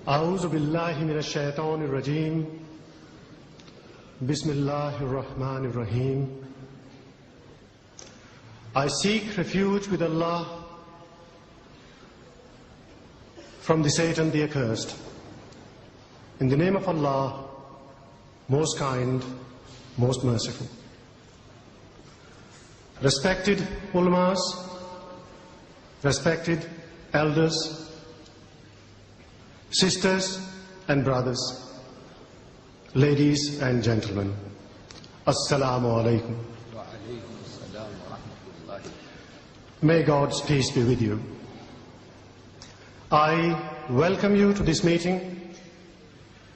أعوذ بالله من الشيطان الرجيم بسم الله الرحمن الرحيم. I seek refuge with Allah from the Satan the accursed. In the name of Allah, most kind, most merciful. Respected ulamas, respected elders, sisters and brothers, ladies and gentlemen, Assalamu alaikum. May God's peace be with you. I welcome you to this meeting.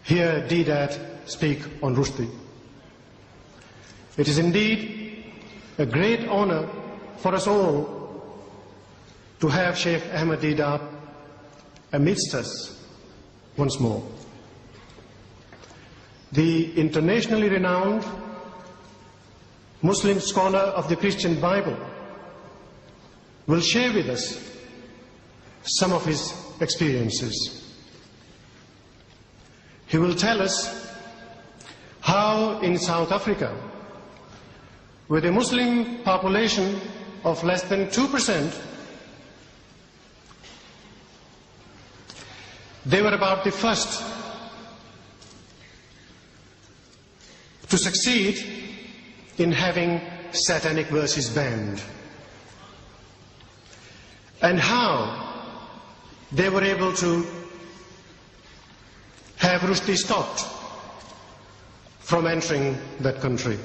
Hear Deedat speak on Rushdie. It is indeed a great honor for us all to have Sheikh Ahmed Deedat amidst us once more. The internationally renowned Muslim scholar of the Christian Bible will share with us some of his experiences. He will tell us how in South Africa, with a Muslim population of less than 2%, they were about the first to succeed in having satanic verses banned, and how they were able to have Rushdie stopped from entering that country.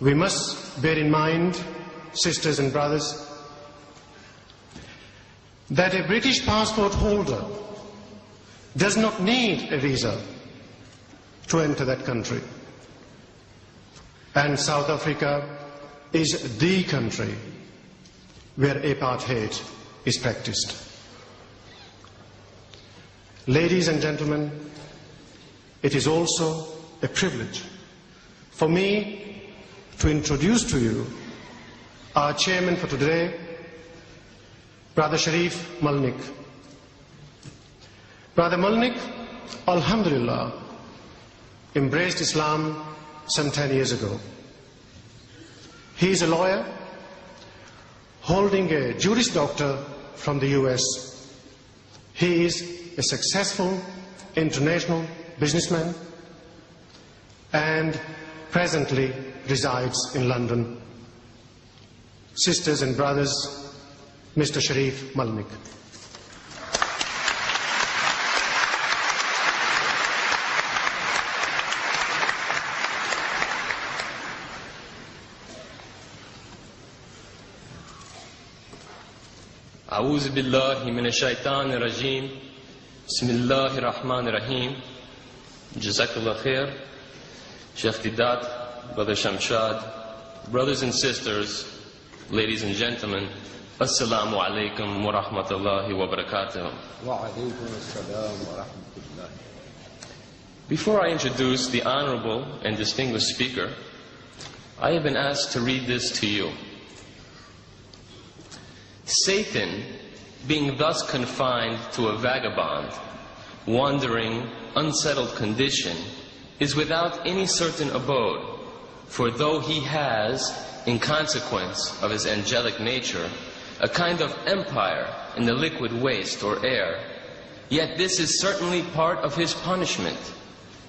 We must bear in mind, sisters and brothers, that a British passport holder does not need a visa to enter that country. And South Africa is the country where apartheid is practiced. Ladies and gentlemen, it is also a privilege for me to introduce to you our chairman for today, Brother Sharif Malnik. Brother Malnik, alhamdulillah, embraced Islam some 10 years ago. He is a lawyer holding a Juris Doctor from the US. He is a successful international businessman and presently resides in London. Sisters and brothers, Mr. Sharif Malnik. أعوذ بالله من الشيطان الرجيم بسم الله الرحمن الرحيم. Jazakallah khair. Sheikh Deedat, Brother Shamshad, brothers and sisters, ladies and gentlemen, Assalamu alaikum wa rahmatullahi wa barakatuh. Wa alaikum assalam wa rahmatullah. Before I introduce the honorable and distinguished speaker, I have been asked to read this to you. Satan, being thus confined to a vagabond, wandering, unsettled condition, is without any certain abode, for though he has, in consequence of his angelic nature, a kind of empire in the liquid waste or air, yet this is certainly part of his punishment,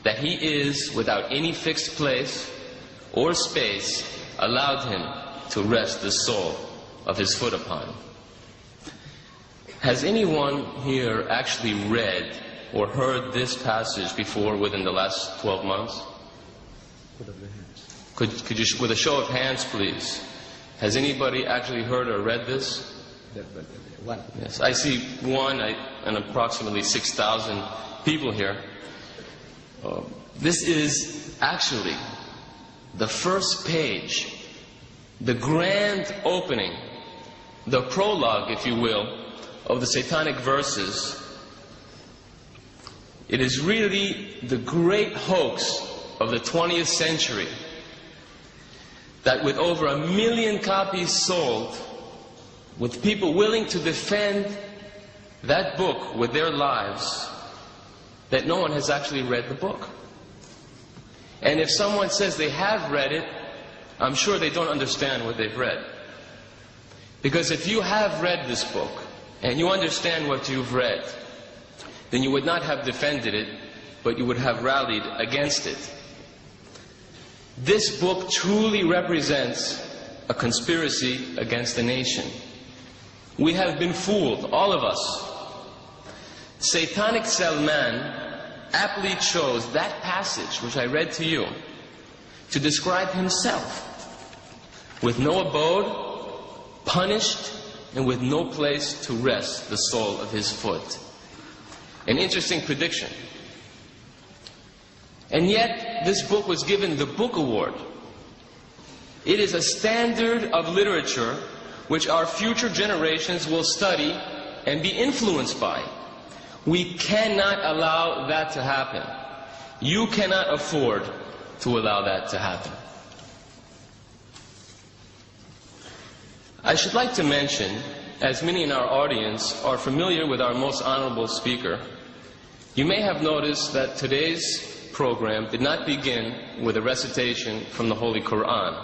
that he is, without any fixed place or space, allowed him to rest the sole of his foot upon. Has anyone here actually read or heard this passage before within the last 12 months? Could you, with a show of hands, please? Has anybody actually heard or read this? One. Yes, I see one and approximately 6,000 people here. This is actually the first page, the grand opening, the prologue, if you will, of the satanic verses. It is really the great hoax of the 20th century, that with over 1 million copies sold, with people willing to defend that book with their lives that no one has actually read the book. And if someone says they have read it, I'm sure they don't understand what they've read. Because if you have read this book, and you understand what you've read, then you would not have defended it, but you would have rallied against it. This book truly represents a conspiracy against the nation. We have been fooled, all of us. Satanic Salman aptly chose that passage, which I read to you, to describe himself with no abode, punished, and with no place to rest the sole of his foot. An interesting prediction. And yet, this book was given the Book Award. It is a standard of literature which our future generations will study and be influenced by. We cannot allow that to happen. You cannot afford to allow that to happen. I should like to mention, as many in our audience are familiar with our most honorable speaker, you may have noticed that today's program did not begin with a recitation from the Holy Quran.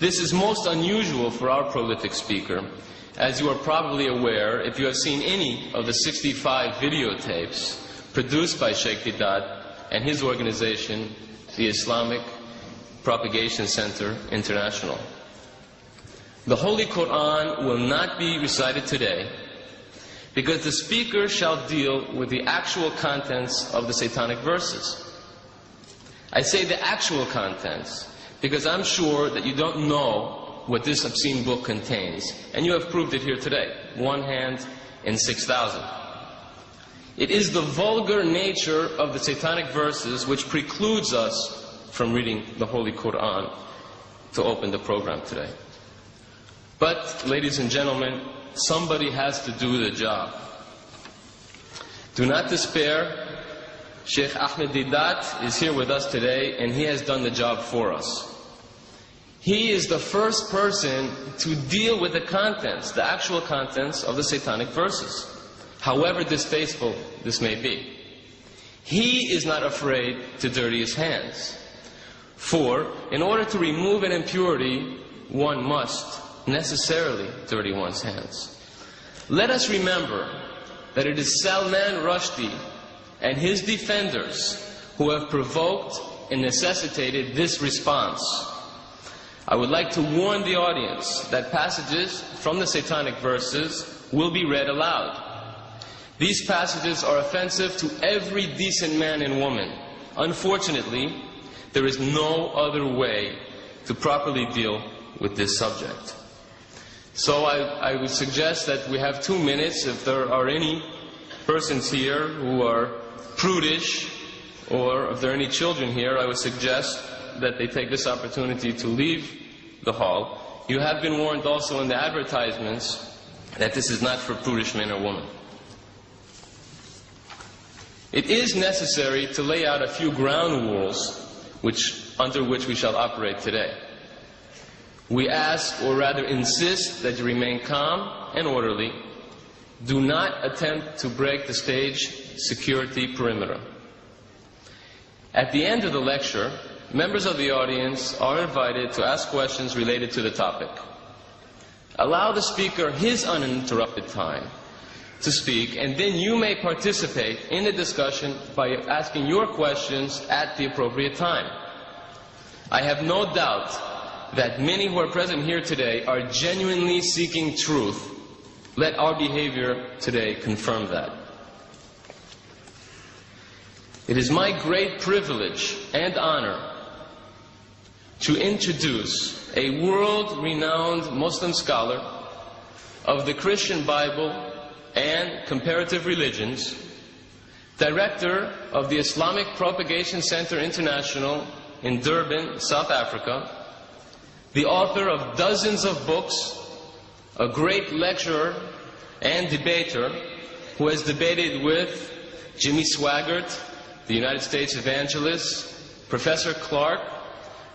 This is most unusual for our prolific speaker, as you are probably aware if you have seen any of the 65 videotapes produced by Sheikh Deedat and his organization, the Islamic Propagation Centre International. The Holy Quran will not be recited today because the speaker shall deal with the actual contents of the satanic verses. I say the actual contents because I'm sure that you don't know what this obscene book contains, and you have proved it here today, one hand in 6,000. It is the vulgar nature of the satanic verses which precludes us from reading the Holy Quran to open the program today. But, ladies and gentlemen, somebody has to do the job. Do not despair. Sheikh Ahmed Deedat is here with us today, and he has done the job for us. He is the first person to deal with the contents, the actual contents of the satanic verses, however distasteful this may be. He is not afraid to dirty his hands. For, in order to remove an impurity, one must necessarily dirty one's hands. Let us remember that it is Salman Rushdie and his defenders who have provoked and necessitated this response. I would like to warn the audience that passages from the satanic verses will be read aloud. These passages are offensive to every decent man and woman. Unfortunately, there is no other way to properly deal with this subject. So I would suggest that we have 2 minutes. If there are any persons here who are prudish, or if there are any children here, I would suggest that they take this opportunity to leave the hall. You have been warned also in the advertisements that this is not for prudish men or women. It is necessary to lay out a few ground rules under which we shall operate today. We ask, or rather insist, that you remain calm and orderly. Do not attempt to break the stage security perimeter. At the end of the lecture, members of the audience are invited to ask questions related to the topic. Allow the speaker his uninterrupted time to speak, and then you may participate in the discussion by asking your questions at the appropriate time. I have no doubt that many who are present here today are genuinely seeking truth. Let our behavior today confirm that. It is my great privilege and honor to introduce a world-renowned Muslim scholar of the Christian Bible and comparative religions, director of the Islamic Propagation Centre International in Durban, South Africa, the author of dozens of books, a great lecturer and debater who has debated with Jimmy Swaggart, the United States evangelist, Professor Clark,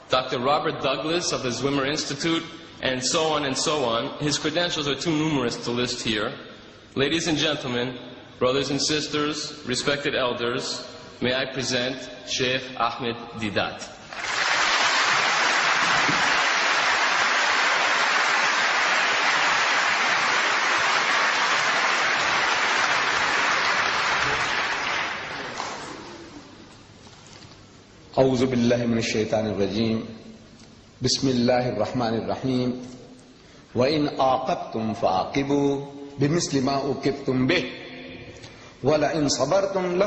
Dr. Robert Douglas of the Zwimmer Institute, and so on and so on. His credentials are too numerous to list here. Ladies and gentlemen, brothers and sisters, respected elders, may I present Sheikh Ahmed Deedat. أعوذ بالله من الشيطان الرجيم بسم الله الرحمن الرحيم وإن عاقبتم فعاقبوا بمثل ما عوقبتم به ولئن صبرتم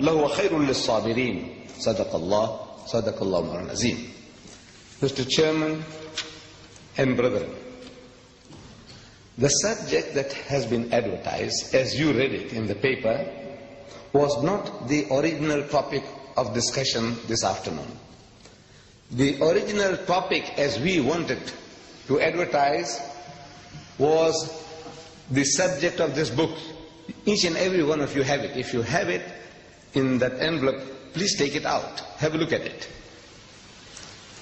لهو خير للصابرين صدق الله مولانا العظيم. Mr. Chairman and brethren, the subject that has been advertised, as you read it in the paper, was not the original topic of discussion this afternoon. The original topic, as we wanted to advertise, was the subject of this book. Each and every one of you have it. If you have it in that envelope, please take it out. Have a look at it.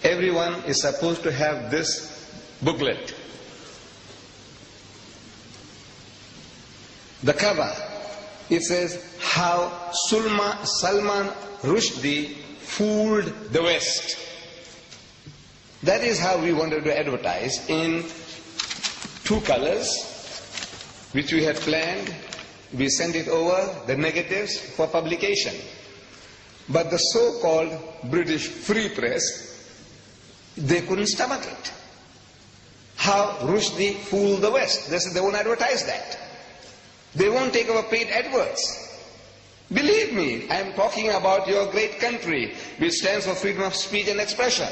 Everyone is supposed to have this booklet. The cover, it says, How Salman Rushdie fooled the West. That is how we wanted to advertise, in two colors, which we had planned. We sent it over, the negatives, for publication. But the so-called British Free Press, they couldn't stomach it. How Rushdie fooled the West. They said they won't advertise that. They won't take our paid adverts. Believe me, I am talking about your great country, which stands for freedom of speech and expression.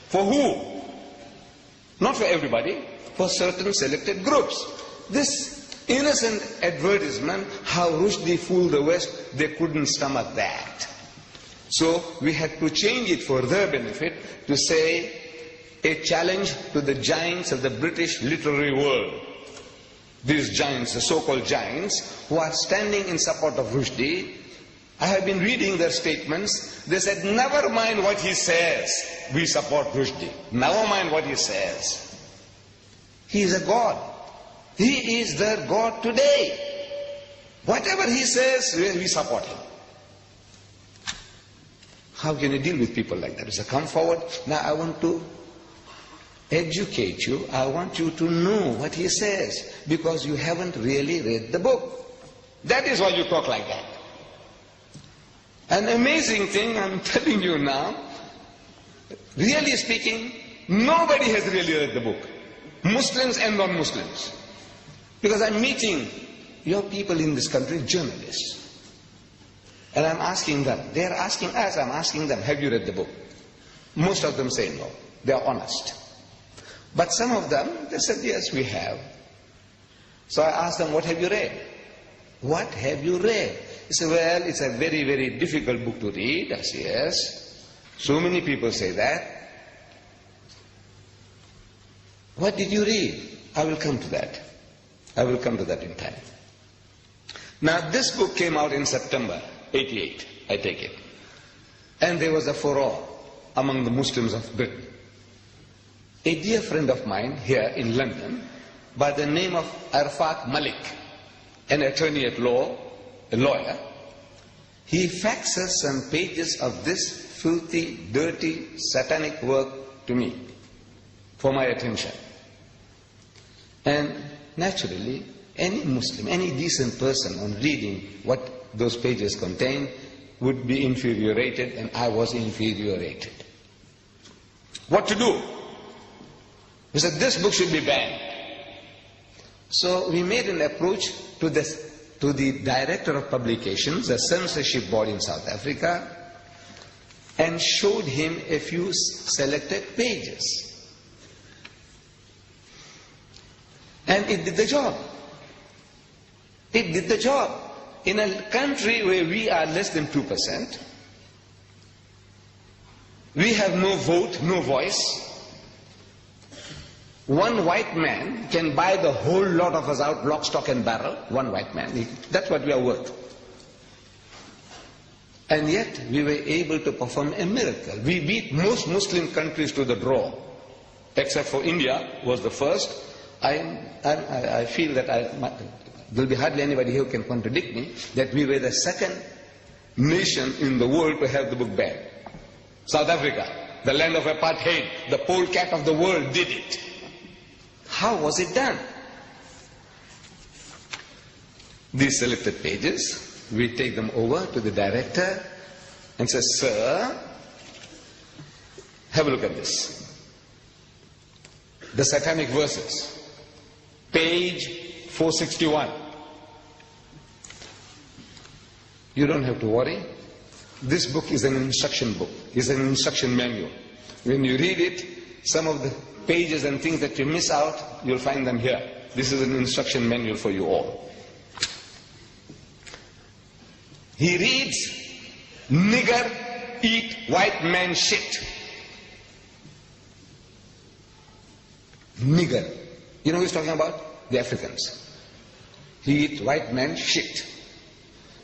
For who? Not for everybody, for certain selected groups. This innocent advertisement, how Rushdie fooled the West, they couldn't stomach that. So we had to change it for their benefit to say, a challenge to the giants of the British literary world. These giants, the so-called giants, who are standing in support of Rushdie, I have been reading their statements. They said, never mind what he says, we support Rushdie. Never mind what he says. He is a god. He is their god today. Whatever he says, we support him. How can you deal with people like that? He said, come forward. Now I want to educate you. I want you to know what he says, because you haven't really read the book. That is why you talk like that. An amazing thing, I'm telling you now, really speaking, nobody has really read the book. Muslims and non-Muslims. Because I'm meeting your people in this country, journalists. And I'm asking them, they're asking us, I'm asking them, have you read the book? Most of them say no. They are honest. But some of them, they said, yes, we have. So I asked them, what have you read? What have you read? He said, well, it's a very, very difficult book to read. I said, yes. So many people say that. What did you read? I will come to that. I will come to that in time. Now, this book came out in September 88, I take it. And there was a furore among the Muslims of Britain. A dear friend of mine here in London, by the name of Arfaq Malik, an attorney at law, a lawyer, he faxes some pages of this filthy, dirty, satanic work to me for my attention. And naturally, any Muslim, any decent person on reading what those pages contain would be infuriated, and I was infuriated. What to do? He said, this book should be banned. So we made an approach to the Director of Publications, the censorship board in South Africa, and showed him a few selected pages. And it did the job. It did the job. In a country where we are less than 2%, we have no vote, no voice. One white man can buy the whole lot of us out, lock, stock and barrel. One white man. That's what we are worth. And yet we were able to perform a miracle. We beat most Muslim countries to the draw, except for India was the first. I feel that there will be hardly anybody here who can contradict me, that we were the second nation in the world to have the book banned. South Africa, the land of apartheid, the polecat of the world did it. How was it done? These selected pages, we take them over to the director and say, sir, have a look at this. The Satanic Verses, page 461. You don't have to worry. This book is an instruction book, is an instruction manual. When you read it, some of the pages and things that you miss out, you'll find them here. This is an instruction manual for you all. He reads, nigger eat white man shit. Nigger. You know who he's talking about? The Africans. He eat white man shit.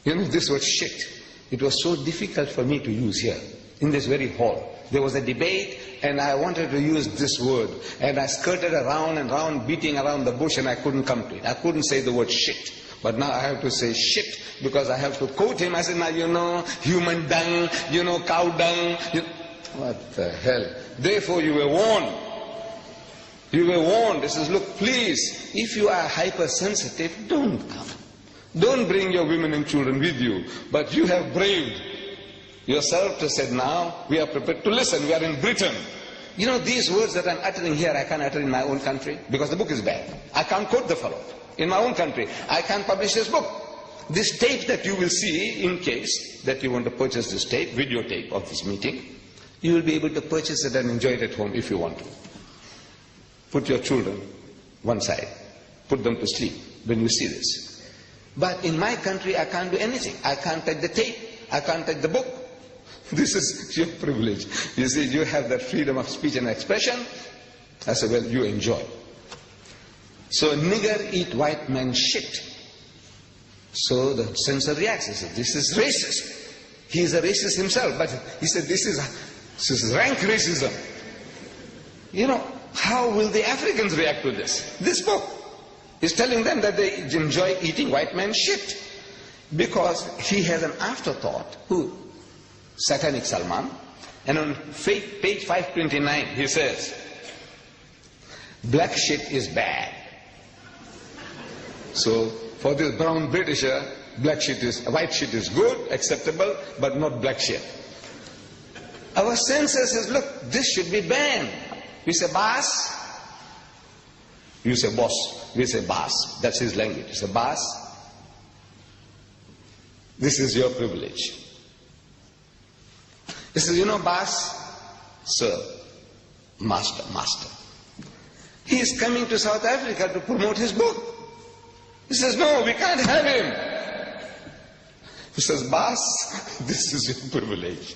You know this word shit. It was so difficult for me to use here, in this very hall. There was a debate and I wanted to use this word. And I skirted around and around, beating around the bush, and I couldn't come to it. I couldn't say the word shit. But now I have to say shit because I have to quote him. I said, now you know, human dung, you know, cow dung. What the hell? Therefore you were warned. You were warned. He says, look, please, if you are hypersensitive, don't come. Don't bring your women and children with you. But you have braved yourself to say, now we are prepared to listen. We are in Britain. You know, these words that I'm uttering here, I can't utter in my own country because the book is bad. I can't quote the fellow. In my own country, I can't publish this book. This tape that you will see, in case that you want to purchase this tape, videotape of this meeting, you will be able to purchase it and enjoy it at home if you want to. Put your children one side. Put them to sleep when you see this. But in my country, I can't do anything. I can't take the tape. I can't take the book. This is your privilege. You see, you have that freedom of speech and expression. I said, well, you enjoy. So, nigger eat white man shit. So the censor reacts. He said, this is racist. He is a racist himself. But he said, this is rank racism. You know, how will the Africans react to this? This book is telling them that they enjoy eating white man shit. Because he has an afterthought. Who? Satanic Salman. And on page 529 he says, black shit is bad. So for this brown Britisher, white shit is good, acceptable, but not black shit. Our censor says, look, this should be banned. We say boss. You say boss. We say boss. That's his language. You say boss. This is your privilege. He says, you know, boss, sir, master. He is coming to South Africa to promote his book. He says, no, we can't have him. He says, boss, this is your privilege.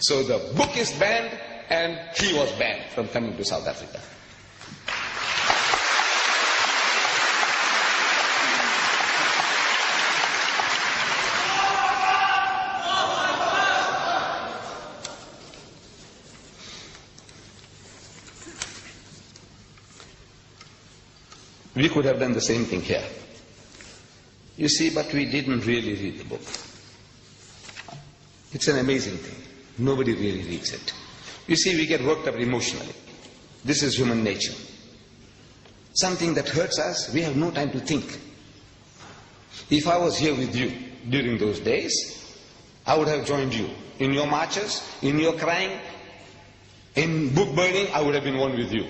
So the book is banned and he was banned from coming to South Africa. We could have done the same thing here. You see, but we didn't really read the book. It's an amazing thing. Nobody really reads it. You see, we get worked up emotionally. This is human nature. Something that hurts us, we have no time to think. If I was here with you during those days, I would have joined you. In your marches, in your crying, in book burning, I would have been one with you.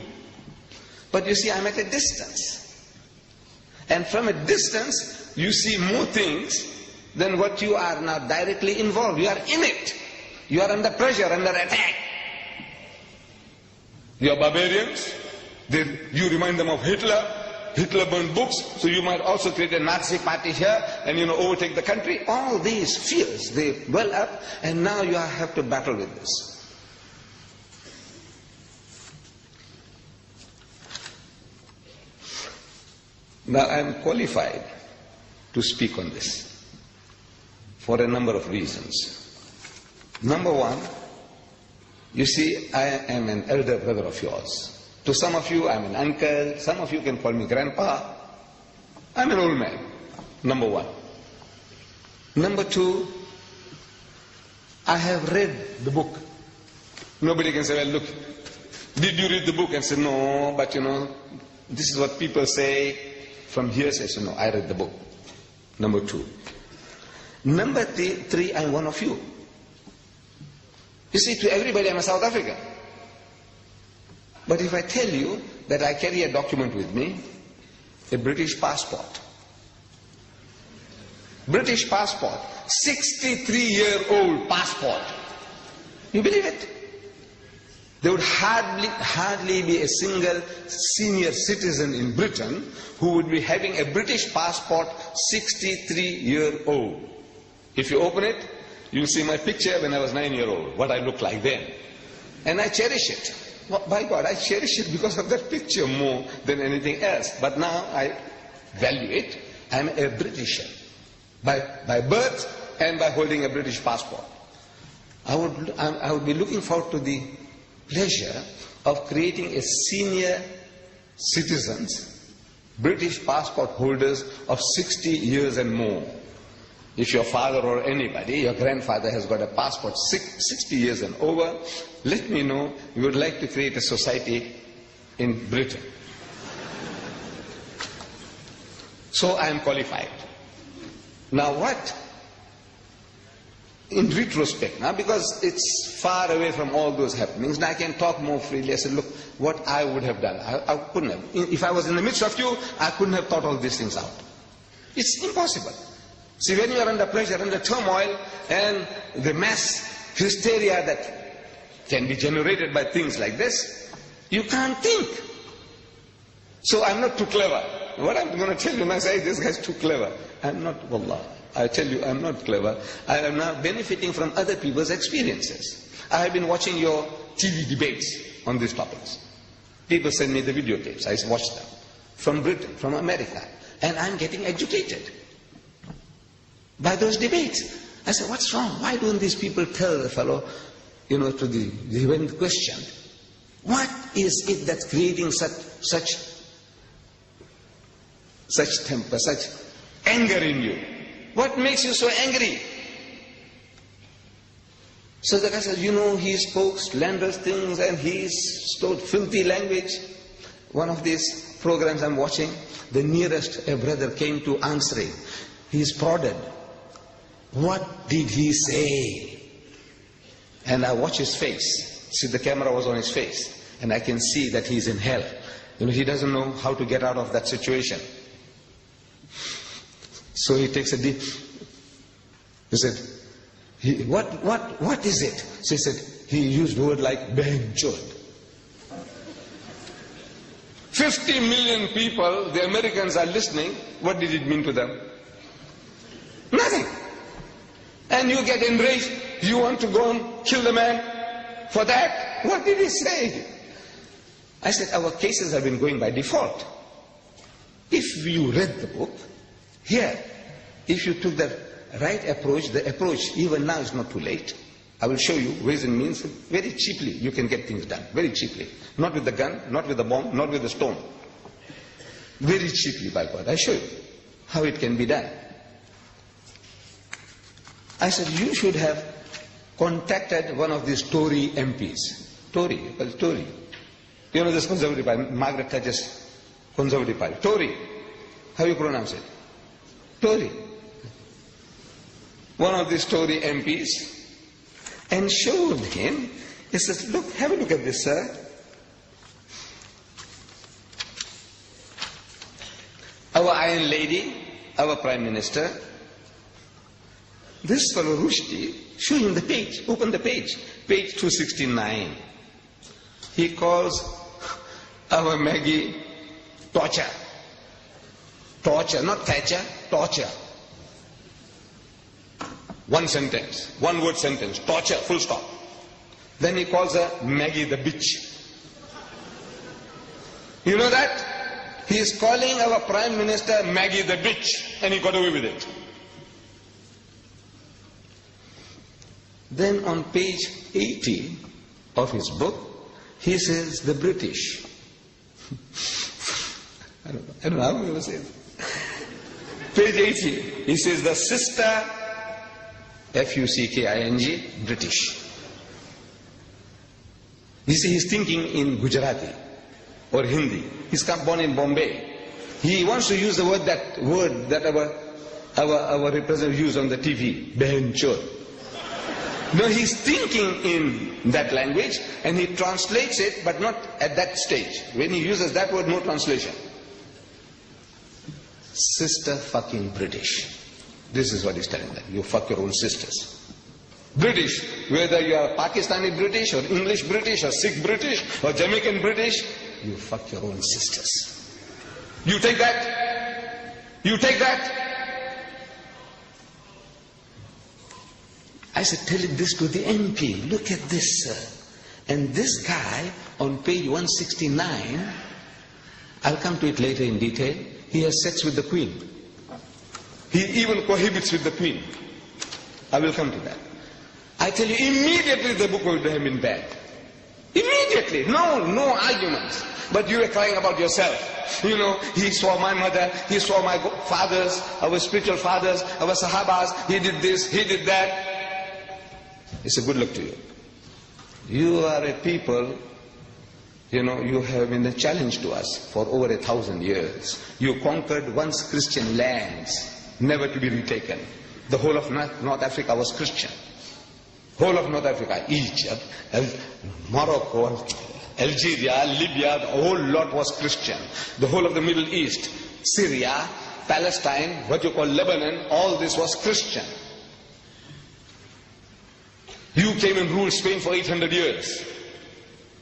But you see, I'm at a distance. And from a distance, you see more things than what you are now directly involved. You are in it. You are under pressure, under attack. You are barbarians. You remind them of Hitler. Hitler burned books, so you might also create a Nazi party here and, overtake the country. All these fears, they well up, and now you have to battle with this. Now I am qualified to speak on this for a number of reasons. Number one, you see, I am an elder brother of yours. To some of you, I'm an uncle. Some of you can call me grandpa. I'm an old man. number one. Number two, I have read the book. Nobody can say, well, look, did you read the book? And say, no, but this is what people say from here. Say, so no, I read the book. Number two. Number three, I'm one of you. You see, to everybody, I'm a South African. But if I tell you that I carry a document with me, a British passport, 63-year-old passport, you believe it? There would hardly be a single senior citizen in Britain who would be having a British passport 63-year-old. If you open it, you'll see my picture when I was 9-year-old, what I looked like then. And I cherish it. Well, by God, I cherish it because of that picture more than anything else. But now I value it. I'm a Britisher by birth and by holding a British passport. I would be looking forward to the pleasure of creating a senior citizens, British passport holders of 60 years and more. If your father or anybody, your grandfather has got a passport 60 years and over, let me know. We would like to create a society in Britain. So I am qualified. Now what? In retrospect now, because it's far away from all those happenings, now I can talk more freely. I said, look, what I would have done, I couldn't have. If I was in the midst of you, I couldn't have thought all these things out. It's impossible. See, when you are under pressure, under turmoil, and the mass hysteria that can be generated by things like this, you can't think. So I'm not too clever. What I'm going to tell you now, say, this guy's too clever. I'm not, wallah. I tell you, I'm not clever. I am now benefiting from other people's experiences. I have been watching your TV debates on these topics. People send me the videotapes. I watch them. From Britain, from America. And I'm getting educated by those debates. I said, what's wrong? Why don't these people tell the fellow, when questioned, what is it that's creating such temper, such anger in you? What makes you so angry? So the guy says, he spoke slanderous things and he spoke filthy language. One of these programs I'm watching, the nearest a brother came to answering. He's prodded. What did he say? And I watch his face. See, the camera was on his face. And I can see that he's in hell. He doesn't know how to get out of that situation. So he takes a deep... He said, what is it? So he said, he used a word like benchod. 50 million people, the Americans are listening. What did it mean to them? Nothing. And you get enraged. You want to go and kill the man for that? What did he say? I said, our cases have been going by default. If you read the book, here, if you took the right approach, the approach even now is not too late. I will show you ways and means. Very cheaply you can get things done. Very cheaply. Not with the gun, not with the bomb, not with the stone. Very cheaply, by God. I show you how it can be done. I said, you should have contacted one of these Tory MPs. Tory. This Conservative Party, Margaret Thatcher's Conservative Party. Tory. How you pronounce it? Tory. One of these Tory MPs, and showed him, he says, look, have a look at this, sir. Our Iron Lady, our Prime Minister, this fellow Rushdie, show him the page, open the page 269. He calls our Maggie torture. Torture, not Thatcher, torture. One sentence, one word sentence, torture, full stop. Then he calls her Maggie the bitch. You know that? He is calling our Prime Minister Maggie the bitch, and he got away with it. Then on page 80 of his book, he says the British. I don't know how we will say it. Page 80, he says the sister, F-U-C-K-I-N-G, British. You see, he's thinking in Gujarati or Hindi. He's born in Bombay. He wants to use the word that our representative used on the TV, Behenchor. No, he's thinking in that language and he translates it, but not at that stage. When he uses that word, no translation. Sister fucking British. This is what he's telling them. You fuck your own sisters. British, whether you are Pakistani British or English British or Sikh British or Jamaican British, you fuck your own sisters. You take that? You take that? I said, tell this to the MP. Look at this, sir. And this guy, on page 169, I'll come to it later in detail, he has sex with the Queen. He even cohabits with the Queen. I will come to that. I tell you, immediately the book would have been banned. Immediately. No arguments. But you were crying about yourself. You know, he saw my mother, he saw my fathers, our spiritual fathers, our Sahabas, he did this, he did that. It's a good luck to you. You are a people, you know, you have been a challenge to us for over 1,000 years. You conquered once Christian lands, never to be retaken. The whole of North Africa was Christian. Whole of North Africa, Egypt, Morocco, Algeria, Libya, the whole lot was Christian. The whole of the Middle East, Syria, Palestine, what you call Lebanon, all this was Christian. You came and ruled Spain for 800 years.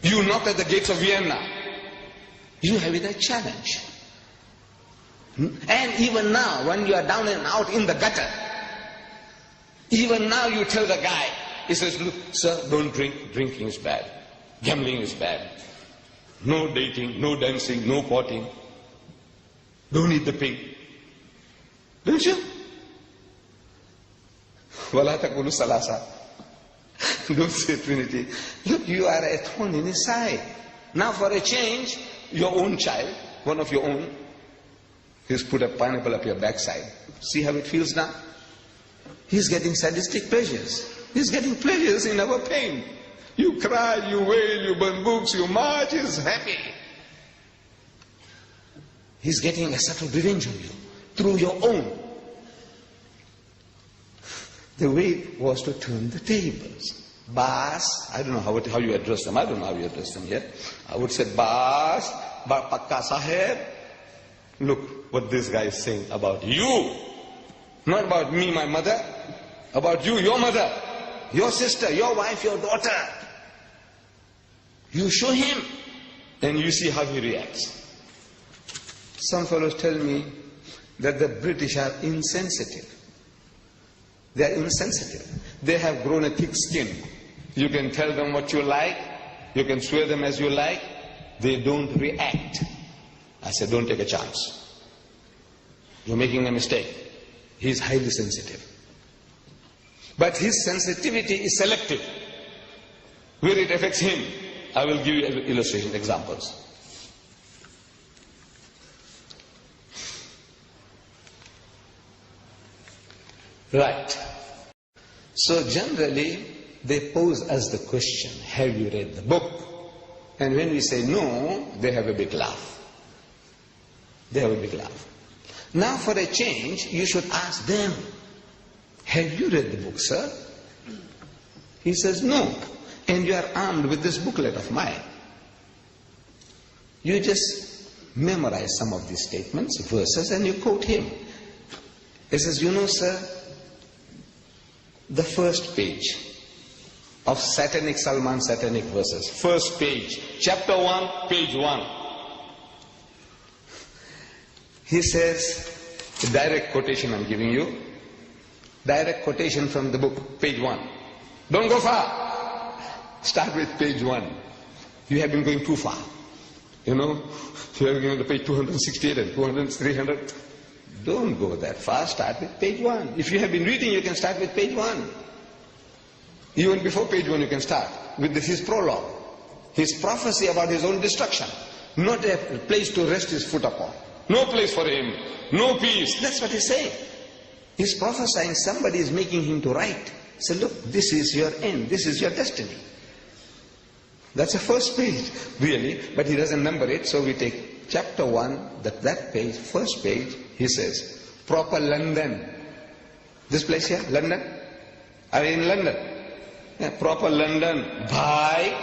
You knocked at the gates of Vienna. You have it a challenge. And even now, when you are down and out in the gutter, even now you tell the guy, he says, look, sir, don't drink. Drinking is bad. Gambling is bad. No dating, no dancing, no potting. Don't eat the pig. Don't you? Wala taqulu salasa. Don't say Trinity. Look, you are a thorn in his side. Now for a change, your own child, one of your own, he's put a pineapple up your backside. See how it feels now? He's getting sadistic pleasures. He's getting pleasures in our pain. You cry, you wail, you burn books, you march, he's happy. He's getting a subtle revenge on you through your own. The way was to turn the tables. Bas, I don't know how you address them. I don't know how you address them yet. I would say, Bas, Pakka Sahib, look what this guy is saying about you. Not about me, my mother. About you, your mother, your sister, your wife, your daughter. You show him and you see how he reacts. Some fellows tell me that the British are insensitive. They are insensitive. They have grown a thick skin. You can tell them what you like. You can swear them as you like. They don't react. I said, don't take a chance. You're making a mistake. He's highly sensitive. But his sensitivity is selective. Where it affects him, I will give you illustration, examples. Right. So generally, they pose us the question, have you read the book? And when we say no, they have a big laugh. They have a big laugh. Now for a change, you should ask them, have you read the book, sir? He says, no. And you are armed with this booklet of mine. You just memorize some of these statements, verses, and you quote him. He says, you know, sir, the first page of Salman satanic verses, first page, chapter 1, page 1. He says, a direct quotation I'm giving you, direct quotation from the book, page 1. Don't go far. Start with page 1. You have been going too far. You know, you have been to page 268 and 200, 300. Don't go that far. Start with page 1. If you have been reading, you can start with page 1. Even before page 1, you can start with his prologue. His prophecy about his own destruction. Not a place to rest his foot upon. No place for him. No peace. That's what he's saying. He's prophesying somebody is making him to write. Say, look, this is your end. This is your destiny. That's the first page, really. But he doesn't number it. So we take chapter 1, that page, first page, he says, proper London. This place here, London? Are we in London? Yeah, proper London. Bye.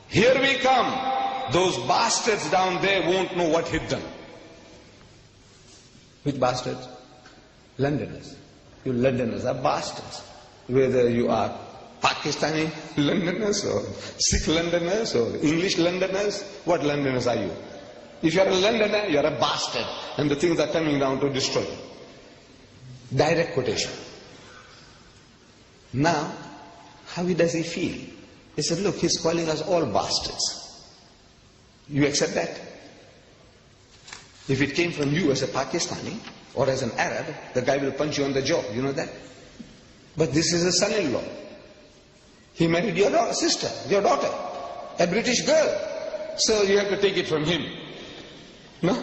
Here we come. Those bastards down there won't know what hit them. Which bastards? Londoners. You Londoners are bastards. Whether you are Pakistani Londoners or Sikh Londoners or English Londoners, what Londoners are you? If you are a Londoner, you are a bastard. And the things are coming down to destroy you. Direct quotation. Now, how does he feel? He said, look, he's calling us all bastards. You accept that? If it came from you as a Pakistani or as an Arab, the guy will punch you on the jaw. You know that? But this is a son-in-law. He married your sister, your daughter, a British girl. So you have to take it from him. No?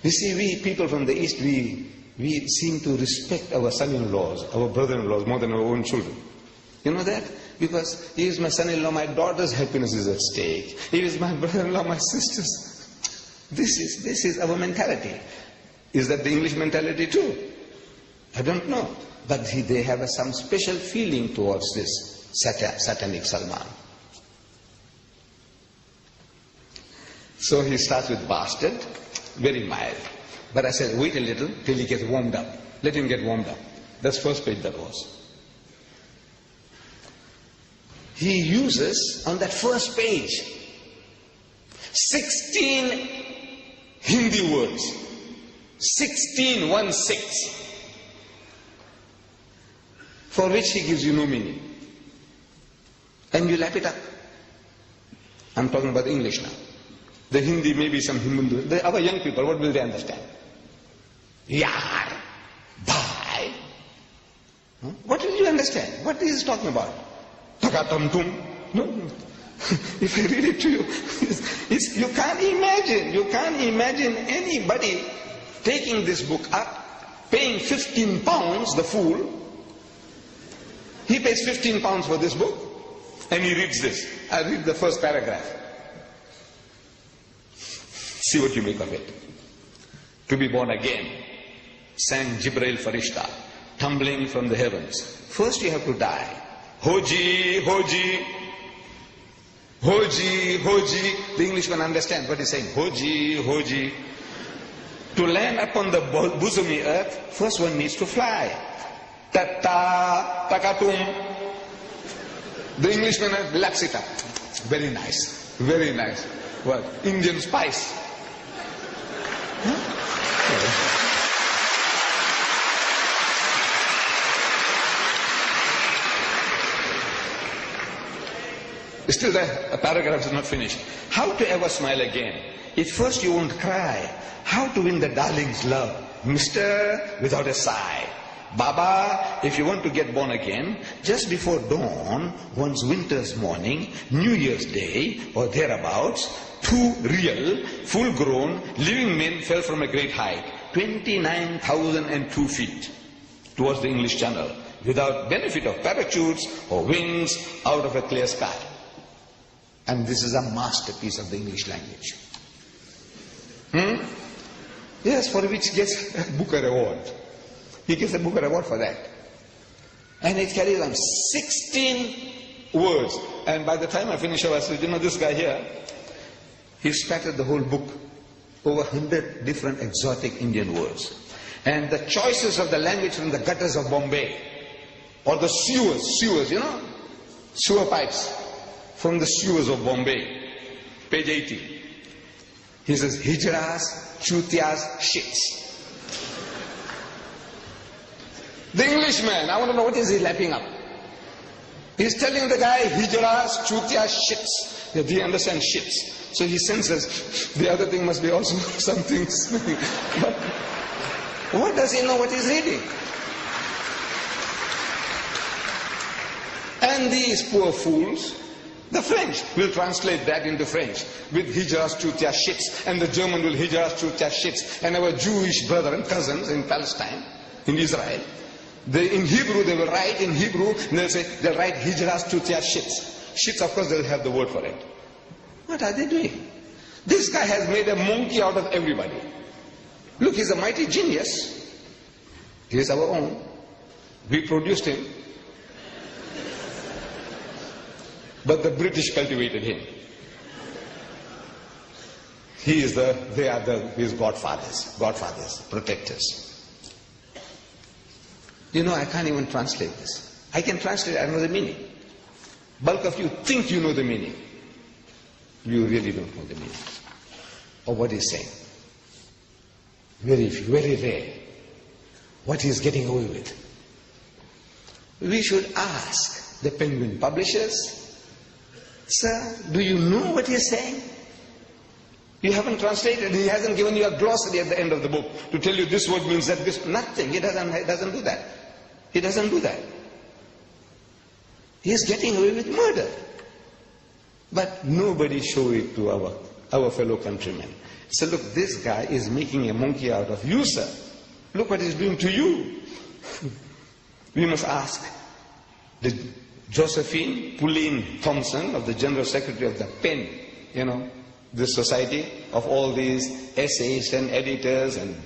You see, we people from the East, we seem to respect our son-in-laws, our brother-in-laws more than our own children. You know that? Because he is my son-in-law, my daughter's happiness is at stake. He is my brother-in-law, my sister's. This is our mentality. Is that the English mentality too? I don't know. But they have some special feeling towards this satanic Salman. So he starts with bastard, very mild. But I said, wait a little till he gets warmed up. Let him get warmed up. That's first page that was. He uses, on that first page, 16 Hindi words. 16, 1-6. For which he gives you no meaning. And you lap it up. I'm talking about English now. The Hindi, maybe some Hindu. Our young people, what will they understand? Yar, bhai. What will you understand? What is he talking about? Takatamtum. No. If I read it to you, you can't imagine anybody taking this book up, paying 15 pounds, the fool. He pays 15 pounds for this book, and he reads this. I read the first paragraph. See what you make of it. To be born again, sang Jibreel Farishta, tumbling from the heavens. First you have to die. Hoji, hoji, hoji, hoji. The Englishman understands what he's saying. Hoji, hoji. To land upon the bosomy earth, first one needs to fly. Tata, takatum. The Englishman laps it up. Very nice. Very nice. What? Indian spice. Huh? Still the paragraph is not finished. How to ever smile again? If first you won't cry. How to win the darling's love? Mister, without a sigh. Baba, if you want to get born again, just before dawn, one's winter's morning, New Year's Day, or thereabouts, 2 real, full-grown, living men fell from a great height, 29,002 feet, towards the English Channel, without benefit of parachutes or wings, out of a clear sky. And this is a masterpiece of the English language. Yes, for which gets a Booker Award. He gets a Booker Award for that. And it carries on 16 words. And by the time I finish, I said, you know, this guy here, he scattered the whole book over 100 different exotic Indian words. And the choices of the language from the gutters of Bombay, or the sewers, you know, sewer pipes from the sewers of Bombay. Page 80. He says, hijras, chutias, shits. The Englishman, I want to know what is he lapping up. He's telling the guy, hijras, chutias, shits. That he understands shits. So he senses the other thing must be also something. But what does he know what he's reading? And these poor fools, The French will translate that into French with Hijras to Shits, and the German will Hijras to Shits, and our Jewish brother and cousins in Palestine, in Israel, in Hebrew they will write in Hebrew, and they'll write Hijras to Shits. Shits, of course, they'll have the word for it. What are they doing? This guy has made a monkey out of everybody. Look, he's a mighty genius. He is our own. We produced him. But the British cultivated him. They are his godfathers, protectors. You know, I can't even translate this. I can translate, I know the meaning. Bulk of you think you know the meaning. You really don't know the meaning of what he's saying. Very, very rare. What he's getting away with. We should ask the Penguin publishers, sir, do you know what he's saying? You haven't translated. He hasn't given you a glossary at the end of the book to tell you this word means that, this. Nothing. He doesn't do that. He doesn't do that. He is getting away with murder. But nobody show it to our fellow countrymen. So look, this guy is making a monkey out of you, sir. Look what he's doing to you. We must ask the Josephine Pauline Thompson, of the General Secretary of the PEN, you know, the society of all these essayists and editors and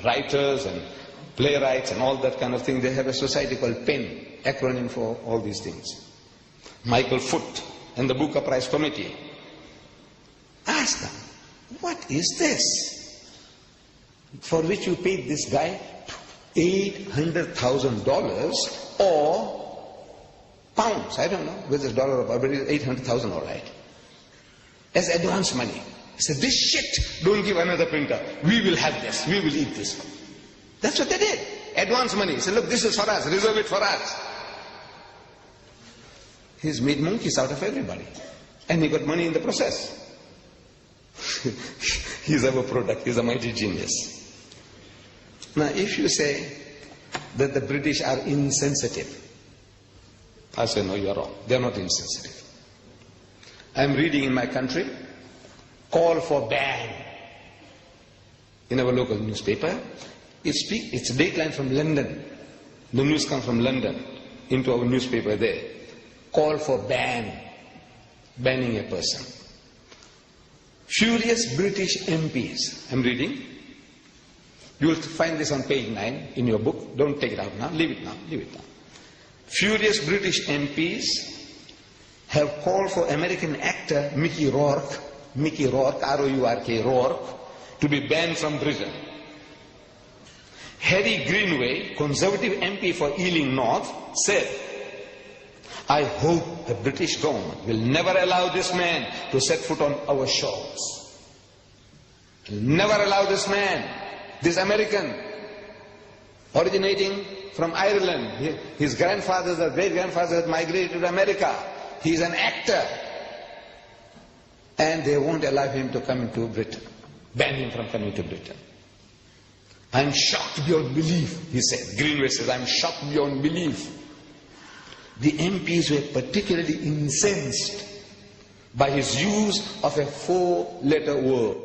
writers and playwrights and all that kind of thing. They have a society called PEN, acronym for all these things. Michael Foot and the Booker Prize Committee. Ask them, what is this for which you paid this guy $800,000 or pounds? I don't know whether it's dollar or pound, but it's 800,000, all right, as advance money. He said, this shit, don't give another printer. We will have this. We will eat this. That's what they did. Advance money. He said, look, this is for us. Reserve it for us. He's made monkeys out of everybody. And he got money in the process. He's our product. He's a mighty genius. Now, if you say that the British are insensitive, I say, no, you're wrong. They're not insensitive. I'm reading in my country, call for ban in our local newspaper. It's a dateline from London. The news comes from London into our newspaper there. Call for banning a person. Furious British MPs. I'm reading. You will find this on page 9 in your book. Don't take it out now. Leave it now. Leave it now. Furious British MPs have called for American actor Mickey Rourke, R-O-U-R-K, Rourke, to be banned from Britain. Harry Greenway, Conservative MP for Ealing North, said, I hope the British government will never allow this man to set foot on our shores. Never allow this man, this American, originating from Ireland. His grandfathers or great-grandfathers had migrated to America. He's an actor. And they won't allow him to come into Britain. Ban him from coming to Britain. I'm shocked beyond belief, he said. Greenway says, I'm shocked beyond belief. The MPs were particularly incensed by his use of a 4-letter word.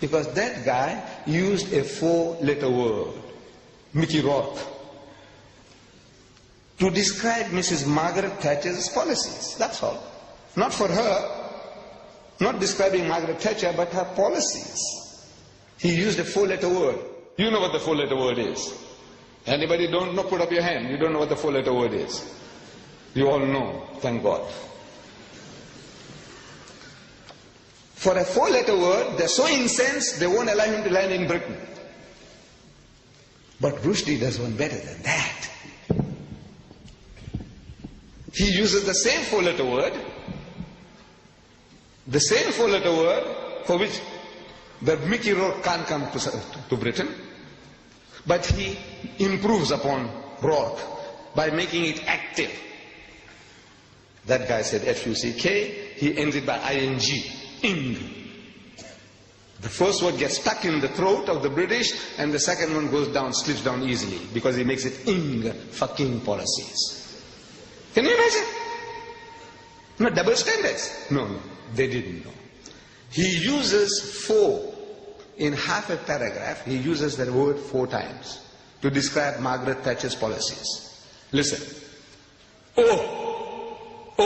Because that guy used a 4-letter word, Mickey Rourke, to describe Mrs. Margaret Thatcher's policies. That's all. Not for her, not describing Margaret Thatcher, but her policies. He used a 4-letter word. You know what the 4-letter word is. Anybody don't know, put up your hand. You don't know what the 4-letter word is. You all know, thank God. For a 4-letter word, they're so incensed, they won't allow him to land in Britain. But Rushdie does one better than that. He uses the same 4-letter word, for which the Mickey Rourke can't come to Britain, but he improves upon Rourke by making it active. That guy said F-U-C-K, he ends it by I-N-G, ing. The first word gets stuck in the throat of the British, and the second one goes down, slips down easily, because he makes it ing, fucking policies. Can you imagine? No, double standards. No, they didn't know. He uses four. In half a paragraph, he uses the word 4 times to describe Margaret Thatcher's policies. Listen. Oh,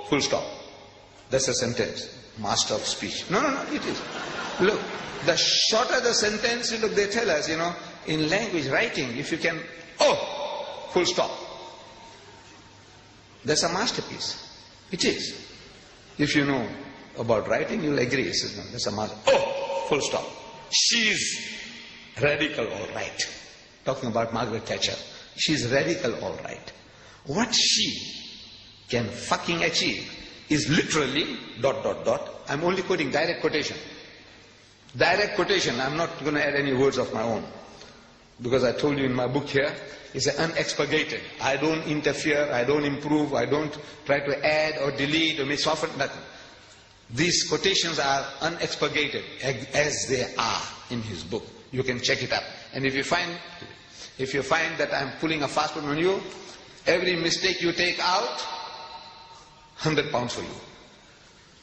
full stop. That's a sentence. Master of speech. No, it is. Look, the shorter the sentence, look, they tell us, in language writing, if you can, full stop. That's a masterpiece. It is. If you know about writing, you'll agree. That's a masterpiece. Full stop. She's radical, all right. Talking about Margaret Thatcher. She's radical, all right. What she can fucking achieve is literally ... I'm only quoting direct quotation. Direct quotation. I'm not going to add any words of my own. Because I told you in my book here, it's unexpurgated. I don't interfere, I don't improve, I don't try to add or delete or soften, nothing. These quotations are unexpurgated as they are in his book. You can check it up. And if you find that I'm pulling a fast one on you, every mistake you take out, £100 for you.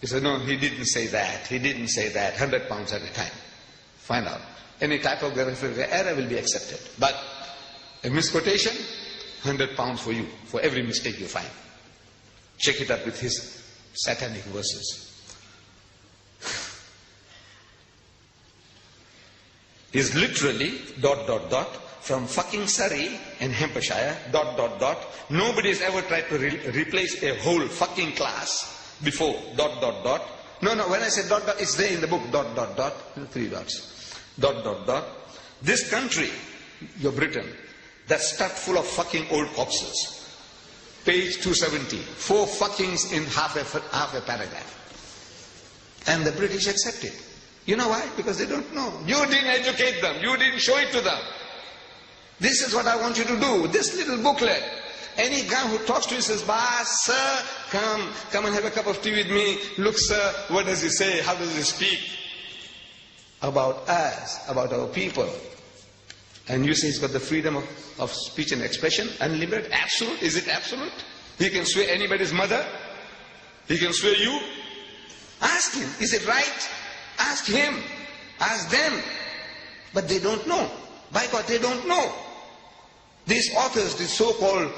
He said, no, he didn't say that. He didn't say that. £100 at a time. Find out. Any typographical error will be accepted. But a misquotation, £100 for you, for every mistake you find. Check it up with his satanic verses. Is literally ... from fucking Surrey and Hampshire ... Nobody's ever tried to replace a whole fucking class before ... No, when I say ... it's there in the book ... 3 dots ... This country, your Britain, that's stuffed full of fucking old corpses. Page 270, 4 fuckings in half a paragraph. And the British accept it. You know why? Because they don't know. You didn't educate them. You didn't show it to them. This is what I want you to do. This little booklet. Any guy who talks to you says, sir, come and have a cup of tea with me. Look, sir, what does he say? How does he speak? About us, about our people. And you say he's got the freedom of speech and expression, unlimited, absolute. Is it absolute? He can swear anybody's mother. He can swear you. Ask him, is it right? Ask him. Ask them. But they don't know. By God, they don't know. These authors, these so-called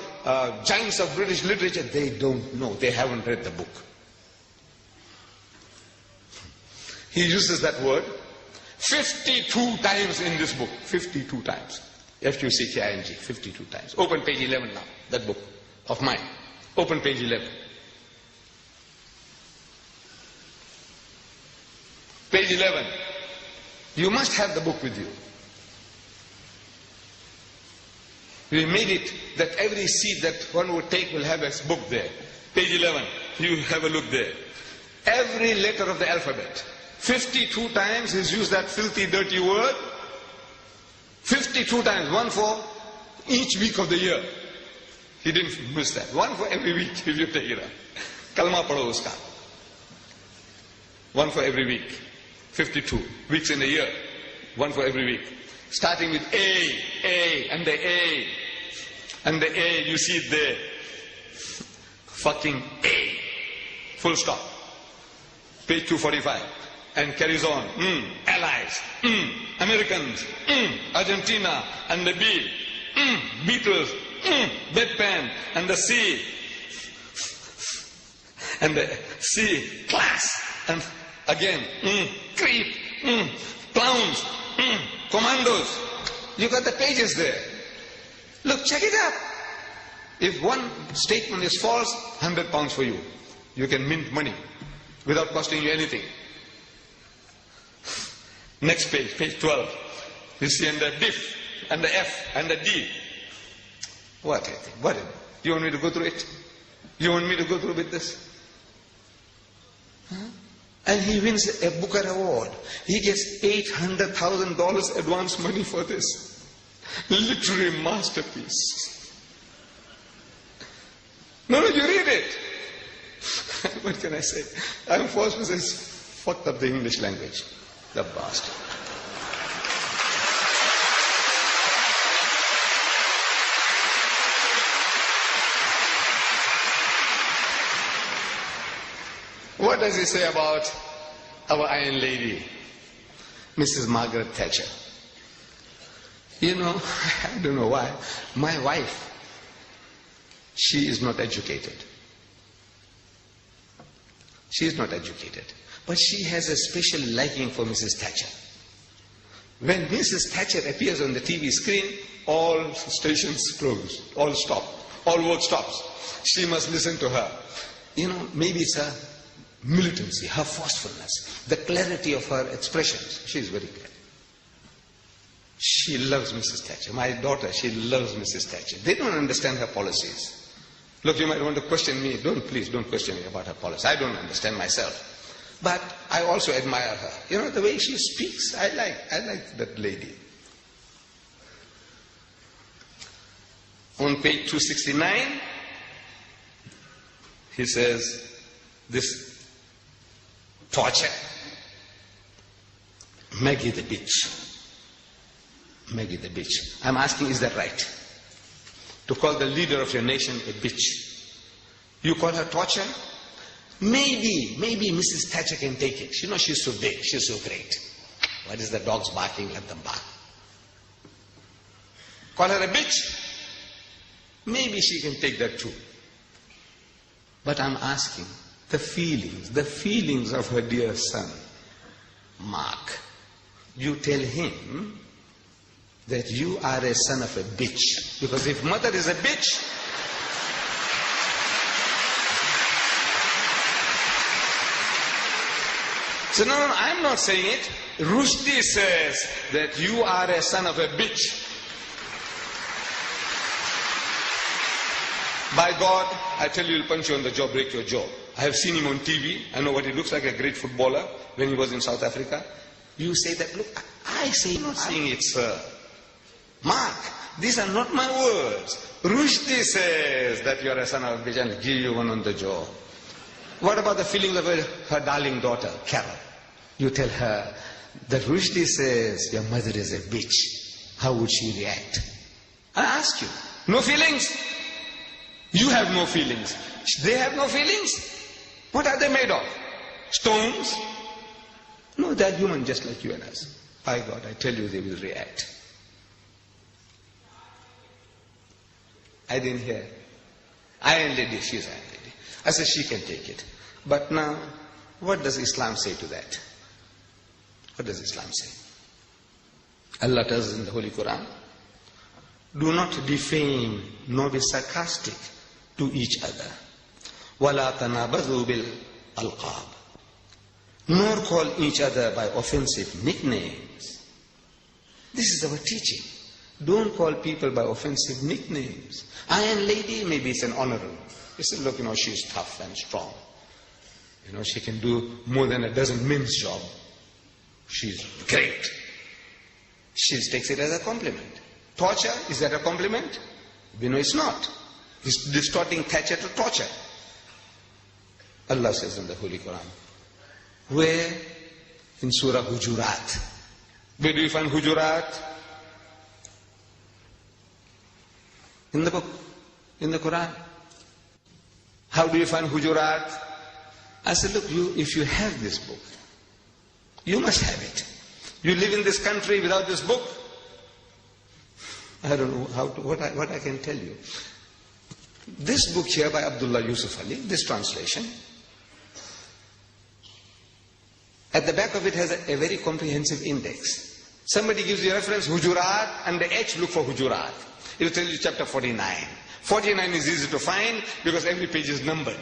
giants of British literature, they don't know. They haven't read the book. He uses that word 52 times in this book. 52 times. F-U-C-K-I-N-G. 52 times. Open page 11 now. That book of mine. Open page 11. Page 11. You must have the book with you. We made it that every seat that one would take will have a book there. Page 11. You have a look there. Every letter of the alphabet. 52 times he's used that filthy, dirty word. 52 times. One for each week of the year. He didn't miss that. One for every week if you take it up. Kalma padho uska. One for every week. 52 weeks in a year. One for every week. Starting with A, and the A. And the A, you see it there. Fucking A. Full stop. Page 245. And carries on. Allies. Americans. Argentina. And the B. Beatles. Bedpan. And the C. And the C. Class. And again. Creep. Clowns. Commandos. You got the pages there. Look, check it up. If one statement is false, £100 for you. You can mint money without costing you anything. Next page, page 12. You see, and the diff, and the F, and the D. What I think? What? You want me to go through it? You want me to go through with this? Huh? And he wins a Booker Award. He gets $800,000 advance money for this. Literary masterpiece. No, you read it. What can I say? I'm forced to say, fucked up the English language. The bastard. What does he say about our Iron Lady, Mrs. Margaret Thatcher? You know, I don't know why. My wife, she is not educated. She is not educated. But she has a special liking for Mrs. Thatcher. When Mrs. Thatcher appears on the TV screen, all stations close, all stop, all work stops. She must listen to her. You know, maybe it's her militancy, her forcefulness, the clarity of her expressions. She is very clear. She loves Mrs. Thatcher. My daughter, she loves Mrs. Thatcher. They don't understand her policies. Look, you might want to question me. Please don't question me about her policy. I don't understand myself. But I also admire her. You know, the way she speaks, I like that lady. On page 269, he says, this torture, Maggie the bitch. Maggie the bitch. I'm asking, is that right? To call the leader of your nation a bitch. You call her torture? Maybe Mrs. Thatcher can take it. You know, she's so big, she's so great. What is the dogs barking? Let them bark. Call her a bitch? Maybe she can take that too. But I'm asking, the feelings of her dear son, Mark, you tell him that you are a son of a bitch. Because if mother is a bitch, so no, I'm not saying it. Rushdie says that you are a son of a bitch. By God, I tell you, he'll punch you on the jaw, break your jaw. I have seen him on TV. I know what he looks like, a great footballer, when he was in South Africa. You say that, look, I say, I'm not saying it, sir. Mark, these are not my words. Rushdie says that you're a son of a bitch and give you one on the jaw. What about the feelings of her darling daughter, Carol? You tell her that Rushdie says your mother is a bitch. How would she react? I ask you. No feelings? You have no feelings. They have no feelings? What are they made of? Stones? No, they're human just like you and us. By God, I tell you, they will react. I didn't hear. Iron Lady, she's Iron Lady. I said she can take it. But now, what does Islam say to that? What does Islam say? Allah tells us in the Holy Quran, do not defame nor be sarcastic to each other. وَلَا تَنَابَذُوا بِالْأَلْقَابِ. Nor call each other by offensive nicknames. This is our teaching. Don't call people by offensive nicknames. Iron Lady, maybe it's an honorable. You say, look, she's tough and strong. She can do more than a dozen men's job. She's great. She takes it as a compliment. Torture, is that a compliment? It's not. It's distorting Thatcher to torture. Allah says in the Holy Quran. Where? In Surah Hujurat. Where do you find Hujurat? In the book. In the Quran. How do you find Hujurat? I said, look, if you have this book, you must have it. You live in this country without this book? I don't know what I can tell you. This book here by Abdullah Yusuf Ali, this translation, at the back of it has a very comprehensive index. Somebody gives you a reference, Hujurat, and the H, look for Hujurat. It will tell you chapter 49. 49 is easy to find because every page is numbered.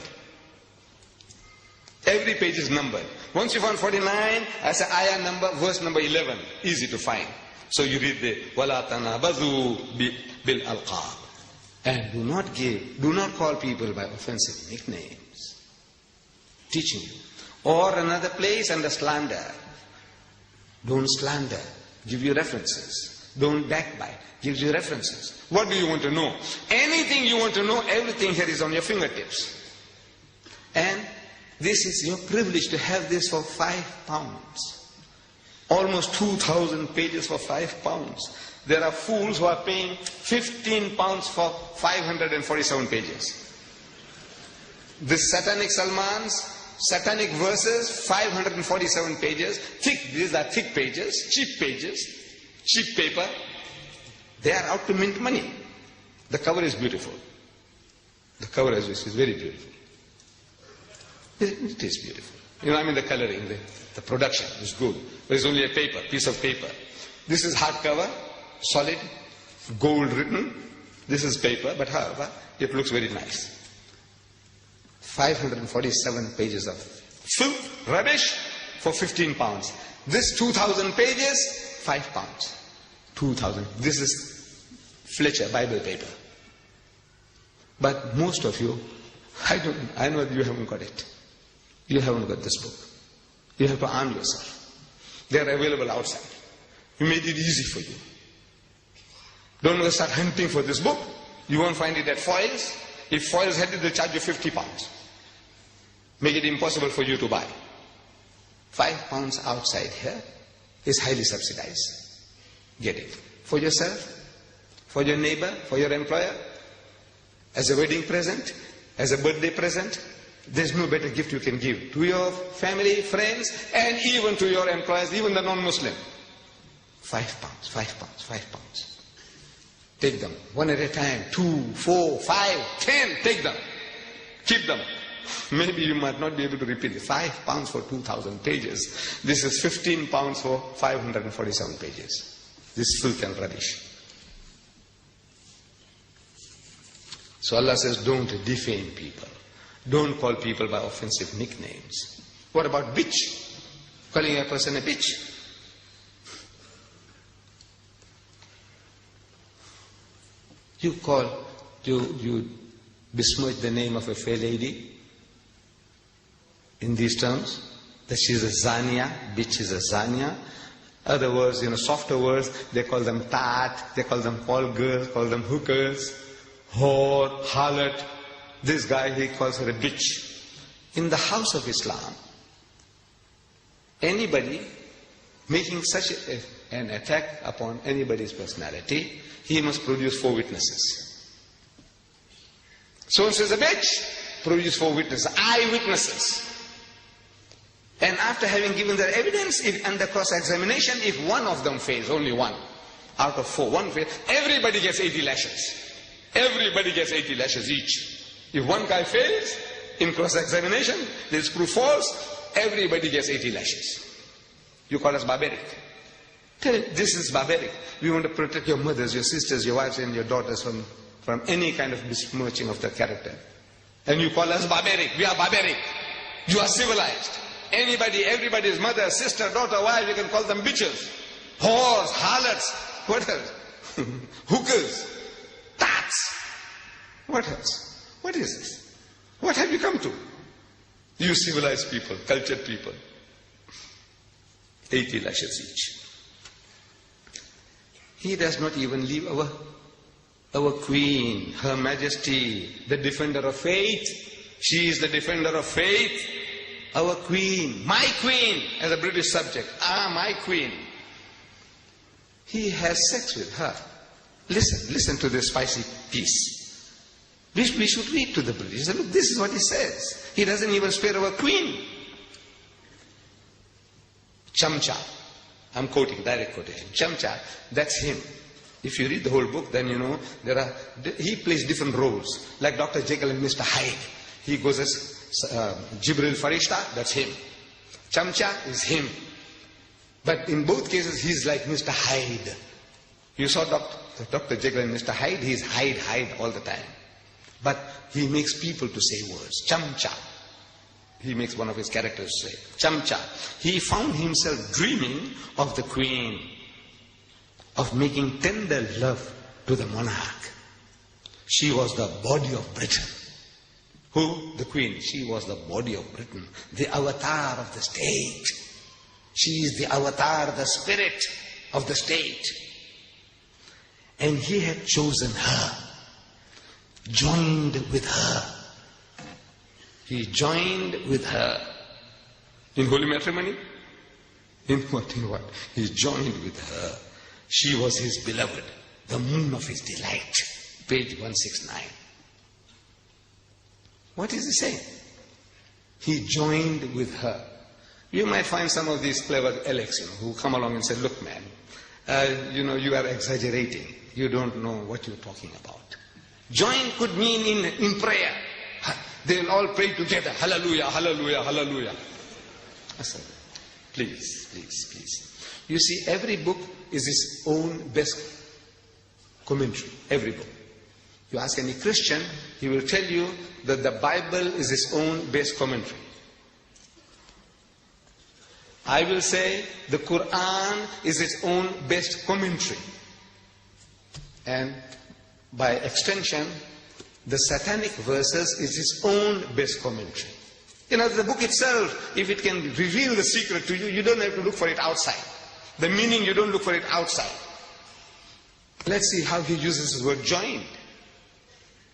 Every page is numbered. Once you find 49, I say ayah number, verse number 11. Easy to find. So you read the وَلَا تَنَابَذُوا بِالْأَلْقَابِ. And do not call people by offensive nicknames. Teaching you. Or another place under slander. Don't slander. Give you references. Don't backbite. Gives you references. What do you want to know? Anything you want to know, everything here is on your fingertips. And this is your privilege to have this for £5. Almost 2,000 pages for £5. There are fools who are paying £15 for 547 pages. This satanic Salman's satanic verses, 547 pages, thick, these are thick pages, cheap paper. They are out to mint money. The cover is beautiful. The cover as this is very beautiful. It is beautiful. You know, I mean the coloring, the production is good. There is only a piece of paper. This is hardcover, solid, gold written. This is paper, but however, it looks very nice. 547 pages of filth, rubbish for 15 pounds. This 2,000 pages, 5 pounds. 2,000. This is Fletcher Bible paper. But most of you, I know you haven't got it. You haven't got this book. You have to arm yourself. They are available outside. We made it easy for you. Don't go start hunting for this book. You won't find it at Foyles. If Foyles had it, they'll charge you 50 pounds. Make it impossible for you to buy. 5 pounds outside here is highly subsidized. Get it. For yourself, for your neighbor, for your employer, as a wedding present, as a birthday present. There's no better gift you can give to your family, friends, and even to your employers, even the non-Muslim. 5 pounds, 5 pounds, 5 pounds. Take them, one at a time, 2, 4, 5, 10, take them. Keep them. Maybe you might not be able to repeat it. 5 pounds for 2,000 pages. This is 15 pounds for 547 pages. This filth and rubbish. So Allah says, don't defame people. Don't call people by offensive nicknames. What about bitch? Calling a person a bitch. You besmirch the name of a fair lady in these terms, that she is a zania, bitch is a zania. Other words, softer words, they call them tat, they call them call girls, call them hookers, whore, harlot. This guy, he calls her a bitch. In the house of Islam, anybody making such an attack upon anybody's personality, he must produce 4 witnesses. So-and-so says a bitch, produce 4 witnesses, eyewitnesses. And after having given their evidence, under cross-examination, if one of them fails, only one out of 4, one fails, everybody gets 80 lashes. Everybody gets 80 lashes each. If one guy fails in cross-examination, this proof false, everybody gets 80 lashes. You call us barbaric. Tell him, this is barbaric. We want to protect your mothers, your sisters, your wives and your daughters from any kind of besmirching of their character. And you call us barbaric. We are barbaric. You are civilized. Everybody's mother, sister, daughter, wife, you can call them bitches, whores, harlots, what else? Hookers, tats. What else? What is this? What have you come to? You civilized people, cultured people. 80 lashes each. He does not even leave our queen, her majesty, the defender of faith. She is the defender of faith. Our queen, my queen, as a British subject. My queen. He has sex with her. Listen to this spicy piece. We should read to the British. Look, this is what he says. He doesn't even spare our queen. Chamcha. I'm quoting, direct quotation. Chamcha, that's him. If you read the whole book, then you know he plays different roles. Like Dr. Jekyll and Mr. Hyde. He goes as Jibril Farishta, that's him. Chamcha is him. But in both cases, he's like Mr. Hyde. You saw Dr. Jekyll and Mr. Hyde, he's Hyde all the time. But he makes people to say words. Chamcha. He makes one of his characters say. Chamcha. He found himself dreaming of the queen, of making tender love to the monarch. She was the body of Britain. Who? The queen. She was the body of Britain, the avatar of the state. She is the avatar, the spirit of the state. And he had chosen her, joined with her. He joined with her. In holy matrimony? In what? He joined with her. She was his beloved, the moon of his delight. Page 169. What is he saying? He joined with her. You might find some of these clever elects, who come along and say, look man, you are exaggerating. You don't know what you're talking about. Join could mean in prayer. They'll all pray together. Hallelujah, hallelujah, hallelujah. I said, please, please, please. You see, every book is its own best commentary. Every book. You ask any Christian, he will tell you that the Bible is its own best commentary. I will say the Quran is its own best commentary. And by extension, the satanic verses is its own best commentary. The book itself, if it can reveal the secret to you, you don't have to look for it outside. The meaning, you don't look for it outside. Let's see how he uses the word joined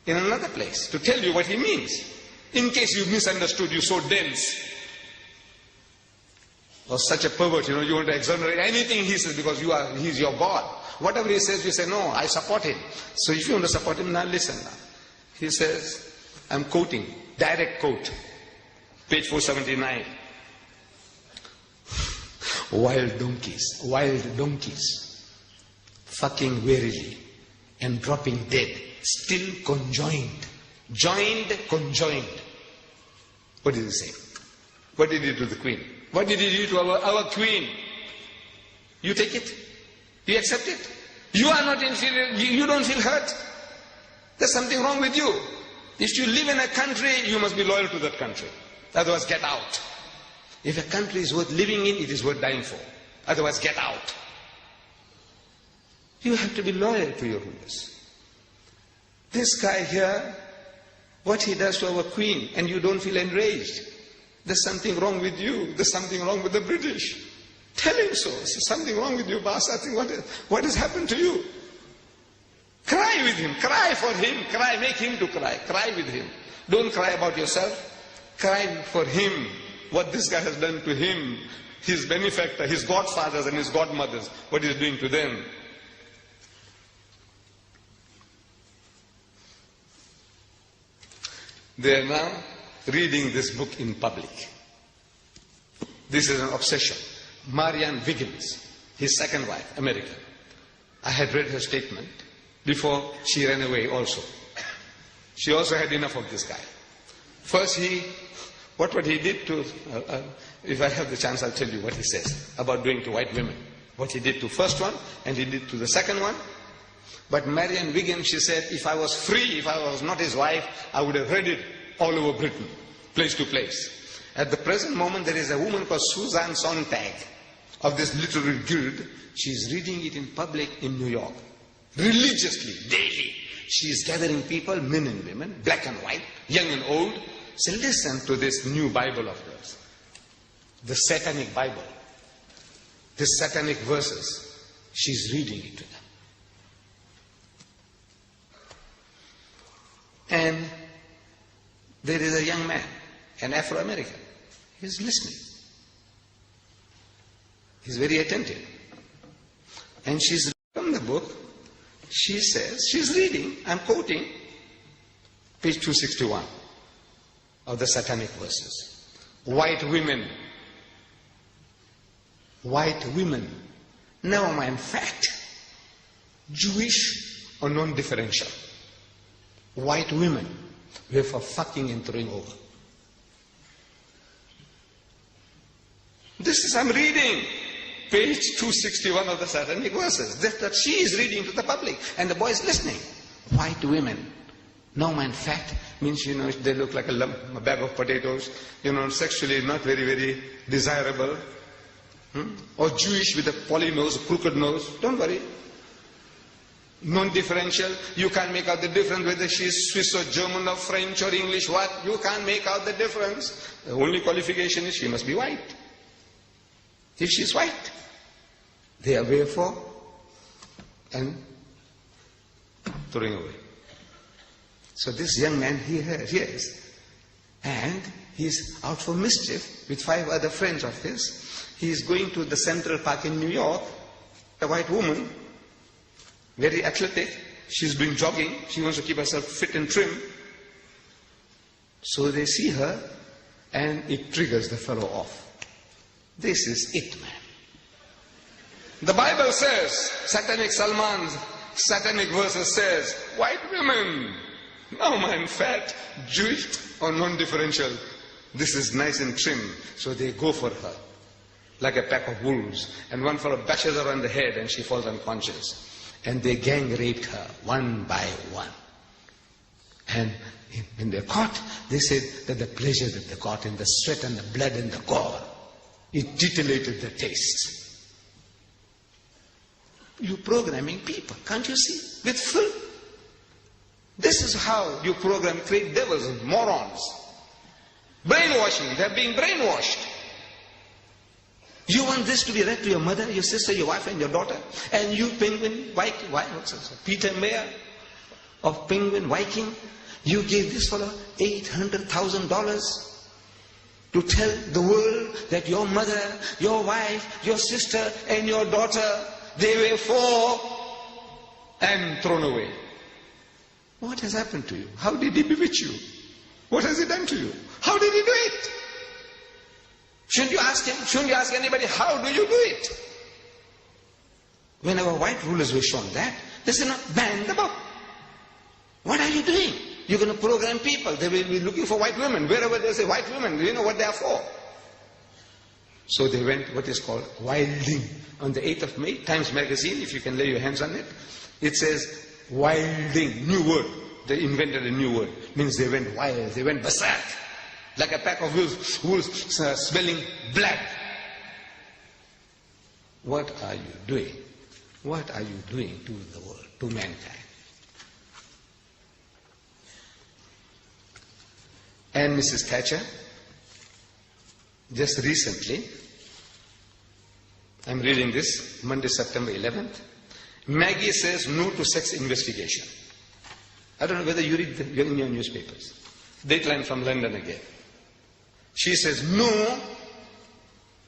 in another place to tell you what he means. In case you misunderstood, you're so dense. Or such a pervert, you want to exonerate anything he says because he's your God. Whatever he says, you say, no, I support him. So if you want to support him, now listen now. He says, I'm quoting, direct quote, page 479. Wild donkeys, fucking wearily and dropping dead, still conjoined. Joined, conjoined. What did he say? What did he do to the queen? What did he do to our queen? You take it? You accept it? You are not inferior, you don't feel hurt? There's something wrong with you. If you live in a country, you must be loyal to that country. Otherwise, get out. If a country is worth living in, it is worth dying for. Otherwise, get out. You have to be loyal to your rulers. This guy here, what he does to our queen, and you don't feel enraged. There's something wrong with you. There's something wrong with the British. Tell him so. There's something wrong with you, boss. I think what has happened to you? Cry with him. Cry for him. Cry. Make him to cry. Cry with him. Don't cry about yourself. Cry for him. What this guy has done to him. His benefactor, his godfathers and his godmothers. What he's doing to them. They are now reading this book in public. This is an obsession. Marianne Wiggins, his second wife, American. I had read her statement before she ran away also. She also had enough of this guy. First what he did to, if I have the chance I'll tell you what he says about doing to white women. What he did to first one and he did to the second one. But Marianne Wiggins, she said, if I was free, if I was not his wife, I would have read it all over Britain, place to place. At the present moment, there is a woman called Susan Sontag of this literary guild. She's reading it in public in New York. Religiously, daily. She is gathering people, men and women, black and white, young and old. So listen to this new Bible of hers. The satanic Bible. The satanic verses. She's reading it to them. And there is a young man, an Afro-American. He's listening. He's very attentive. And she's from the book. She says, she's reading, I'm quoting, page 261 of the satanic verses. White women. Never mind fact. Jewish or non-differential. White women were for fucking and throwing over. This is, I'm reading page 261 of the satanic verses. That she is reading to the public and the boy is listening. White women. No mind fact means, they look like a bag of potatoes, sexually not very, very desirable. Or Jewish with a poly nose, crooked nose. Don't worry. Non-differential. You can't make out the difference whether she is Swiss or German or French or English. What? You can't make out the difference. The only qualification is she must be white. If she is white, they are wherefore and throwing away. So this young man, he hears, and he's out for mischief with 5 other friends of his. He is going to the Central Park in New York. A white woman, very athletic. She's doing jogging. She wants to keep herself fit and trim. So they see her and it triggers the fellow off. This is it, man. The Bible says, satanic Salman's satanic verses says, white women, no man, fat, Jewish or non-differential. This is nice and trim, so they go for her like a pack of wolves. And one fellow bashes her on the head and she falls unconscious. And they gang raped her one by one. And when they're caught, they said that the pleasure that they got in the sweat and the blood and the gore, it titillated the taste. You're programming people, can't you see? With filth. This is how you program, create devils and morons. Brainwashing, they're being brainwashed. You want this to be read to your mother, your sister, your wife and your daughter? And you Penguin Viking, Peter Mayer of Penguin Viking, you gave this fellow $800,000 to tell the world that your mother, your wife, your sister and your daughter, they were for and thrown away. What has happened to you? How did he bewitch you? What has he done to you? How did he do it? Shouldn't you ask him? Shouldn't you ask anybody, how do you do it? When our white rulers were shown that, they said, no, ban the book. What are you doing? You're going to program people. They will be looking for white women. Wherever they say white women, you know what they are for. So they went what is called wilding. On the 8th of May, Times Magazine, if you can lay your hands on it, it says wilding, new word. They invented a new word. Means they went wild, they went berserk. Like a pack of wolves smelling blood. What are you doing? What are you doing to the world, to mankind? And Mrs. Thatcher, just recently, I'm reading this, Monday, September 11th, Maggie says no to sex investigation. I don't know whether you read in your newspapers. Dateline from London again. She says no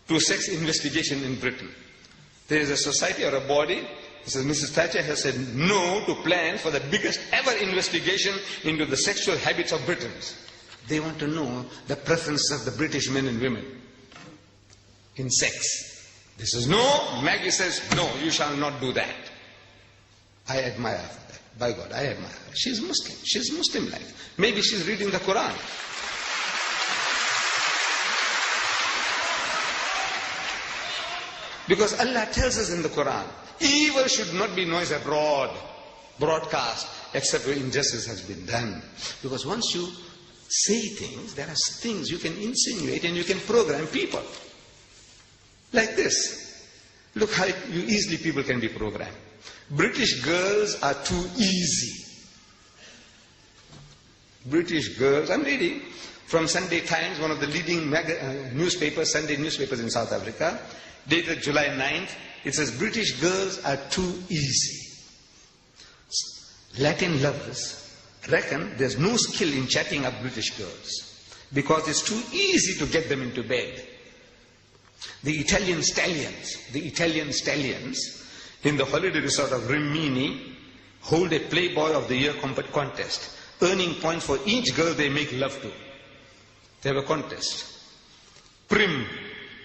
to sex investigation in Britain. There is a society or a body, it says Mrs. Thatcher has said no to plan for the biggest ever investigation into the sexual habits of Britons. They want to know the preferences of the British men and women in sex. This is no, Maggie says no, you shall not do that. I admire her for that. By God, I admire her. She's Muslim. She's Muslim-like. Maybe she's reading the Quran. Because Allah tells us in the Quran, evil should not be noised abroad, broadcast, except where injustice has been done. Because once you say things, there are things you can insinuate and you can program people. Like this. Look how easily people can be programmed. British girls are too easy. British girls, I'm reading from Sunday Times, one of the leading newspapers, Sunday newspapers in South Africa, dated July 9th, it says British girls are too easy. Latin lovers reckon there's no skill in chatting up British girls because it's too easy to get them into bed. The Italian stallions in the holiday resort of Rimini hold a Playboy of the Year contest, earning points for each girl they make love to. They have a contest. Prim,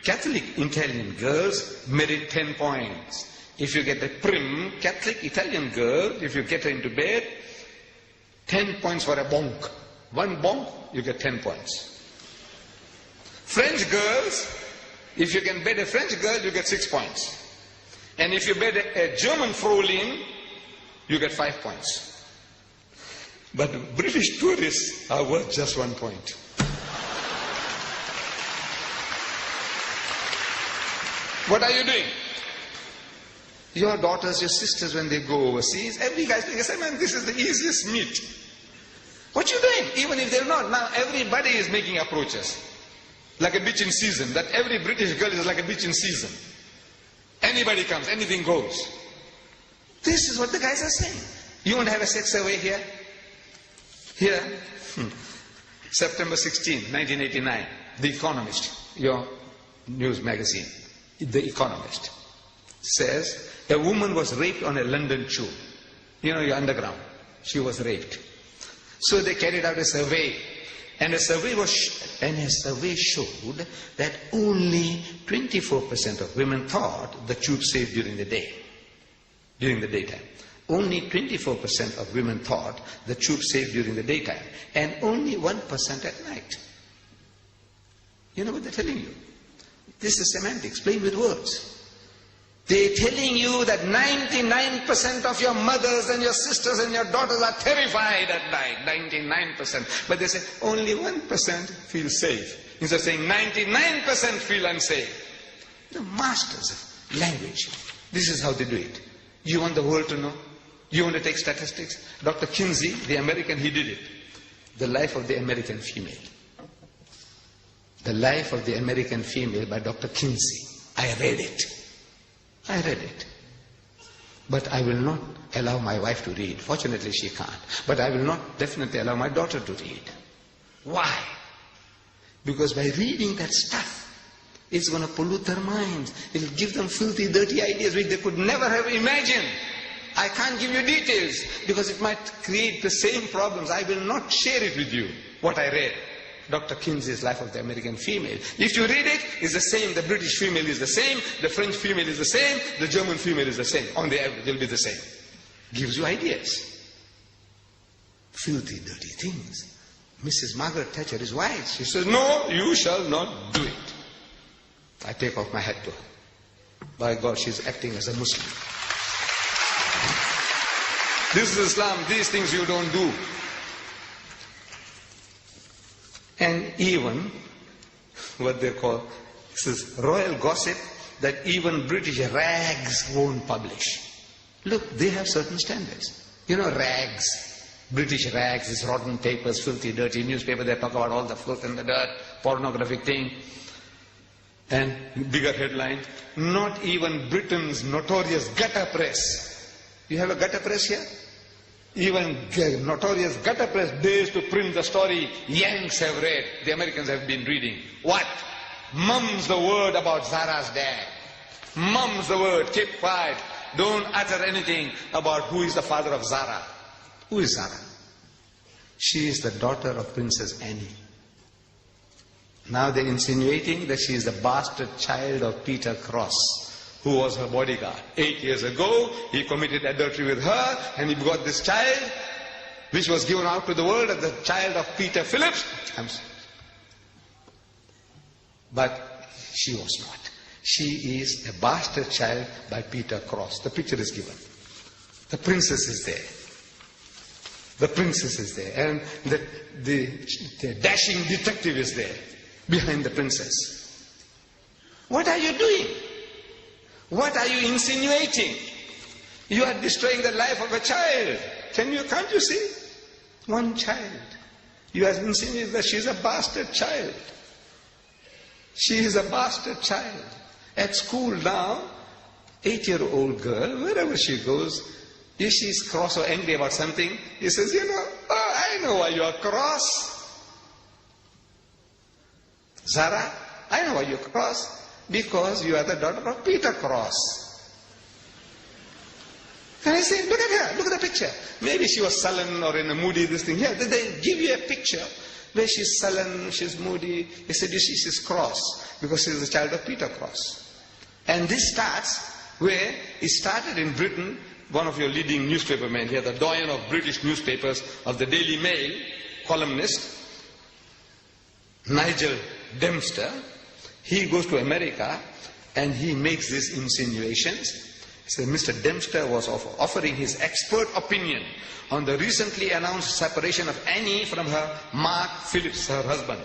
Catholic Italian girls merit 10 points. If you get a prim Catholic Italian girl, if you get her into bed, 10 points for a bonk. One bonk, you get 10 points. French girls, if you can bed a French girl, you get 6 points. And if you bed a German Fraulein, you get 5 points. But British tourists are worth just 1 point. What are you doing? Your daughters, your sisters, when they go overseas, every guy says, man, this is the easiest meat. What you doing? Even if they're not. Now everybody is making approaches. Like a bitch in season. That every British girl is like a bitch in season. Anybody comes, anything goes. This is what the guys are saying. You want to have a sex survey here? Here, September 16, 1989, The Economist, your news magazine, The Economist, says a woman was raped on a London tube. You know, your underground. She was raped. So they carried out a survey And a survey showed that only 24% of women thought the tube safe during the day, during the daytime. Only 24% of women thought the tube safe during the daytime, and only 1% at night. You know what they're telling you? This is semantics, playing with words. They're telling you that 99% of your mothers and your sisters and your daughters are terrified at night. 99%. But they say only 1% feel safe. Instead of saying 99% feel unsafe. The masters of language. This is how they do it. You want the world to know? You want to take statistics? Dr. Kinsey, the American, he did it. The Life of the American Female. The Life of the American Female by Dr. Kinsey. I read it. I read it. But I will not allow my wife to read. Fortunately, she can't. But I will not definitely allow my daughter to read. Why? Because by reading that stuff, it's going to pollute their minds. It'll give them filthy, dirty ideas which they could never have imagined. I can't give you details because it might create the same problems. I will not share it with you, what I read. Dr. Kinsey's Life of the American Female. If you read it, it's the same. The British female is the same. The French female is the same. The German female is the same. On the average, they'll be the same. Gives you ideas. Filthy, dirty things. Mrs. Margaret Thatcher is wise. She says, no, you shall not do it. I take off my hat to her. By God, she's acting as a Muslim. This is Islam. These things you don't do. And even what they call, this is royal gossip that even British rags won't publish. Look, they have certain standards. You know, rags, British rags, these rotten papers, filthy, dirty newspaper, they talk about all the filth and the dirt, pornographic thing. And bigger headline, not even Britain's notorious gutter press. You have a gutter press here? Even notorious gutter press dares to print the story Yanks have read. The Americans have been reading. What? Mum's the word about Zara's dad. Mum's the word. Keep quiet. Don't utter anything about who is the father of Zara. Who is Zara? She is the daughter of Princess Anne. Now they're insinuating that she is the bastard child of Peter Cross, who was her bodyguard. 8 years ago, he committed adultery with her, and he got this child, which was given out to the world as the child of Peter Phillips. But she was not. She is a bastard child by Peter Cross. The picture is given. The princess is there. The princess is there. And the dashing detective is there, behind the princess. What are you doing? What are you insinuating? You are destroying the life of a child. Can't you see? One child. You are insinuating that she is a bastard child. She is a bastard child. At school now, 8-year-old girl, wherever she goes, if she's cross or angry about something, he says, I know why you are cross. Zara, I know why you're cross. Because you are the daughter of Peter Cross. And I say, look at her, look at the picture. Maybe she was sullen or in a moody, this thing. Here, they give you a picture where she's sullen, she's moody. They said, you see, she's cross because she's the child of Peter Cross. And this starts where it started in Britain. One of your leading newspaper men here, the doyen of British newspapers, of the Daily Mail, columnist, Nigel Dempster. He goes to America and he makes these insinuations. So Mr. Dempster was offering his expert opinion on the recently announced separation of Annie from her Mark Phillips, her husband.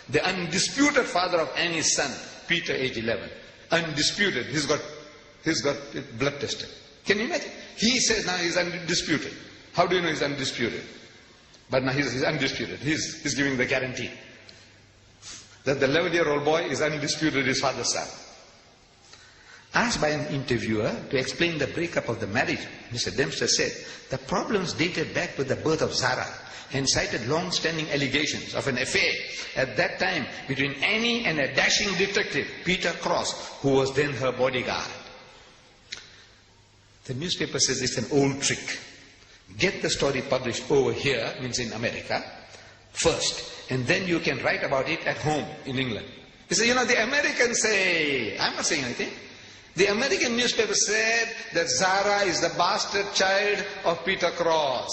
The undisputed father of Annie's son, Peter, age 11. Undisputed. He's got it blood tested. Can you imagine? He says now he's undisputed. How do you know he's undisputed? But now he's undisputed. He's giving the guarantee that the 11-year-old boy is undisputed his father's son. Asked by an interviewer to explain the breakup of the marriage, Mr. Dempster said, the problems dated back to the birth of Zara and cited long-standing allegations of an affair at that time between Annie and a dashing detective, Peter Cross, who was then her bodyguard. The newspaper says it's an old trick. Get the story published over here, means in America, first, and then you can write about it at home in England. You say, the Americans say, I'm not saying anything. The American newspaper said that Zara is the bastard child of Peter Cross.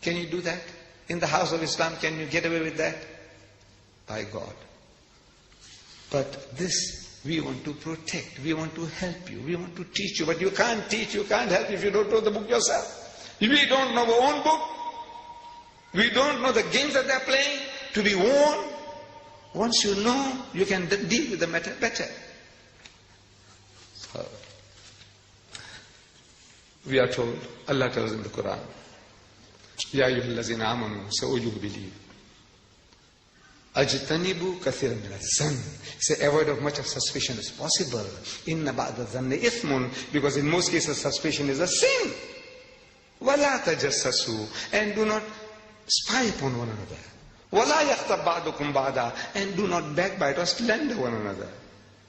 Can you do that? In the house of Islam, can you get away with that? By God. But this we want to protect, we want to help you, we want to teach you, but you can't teach, you can't help if you don't know the book yourself. We don't know our own book. We don't know the games that they're playing to be warned. Once you know, you can deal with the matter better. We are told, Allah tells in the Quran, Ya ayyuhallazina amanu, so you who believe, Ajtanibu kathiran min az-zann. Say, avoid of much of suspicion as possible. Inna ba'da dhanni ithmun, because in most cases suspicion is a sin. Wala tajassasu, and do not spy upon one another. Wala yakhtab ba'dukum ba'da, and do not backbite or slander one another.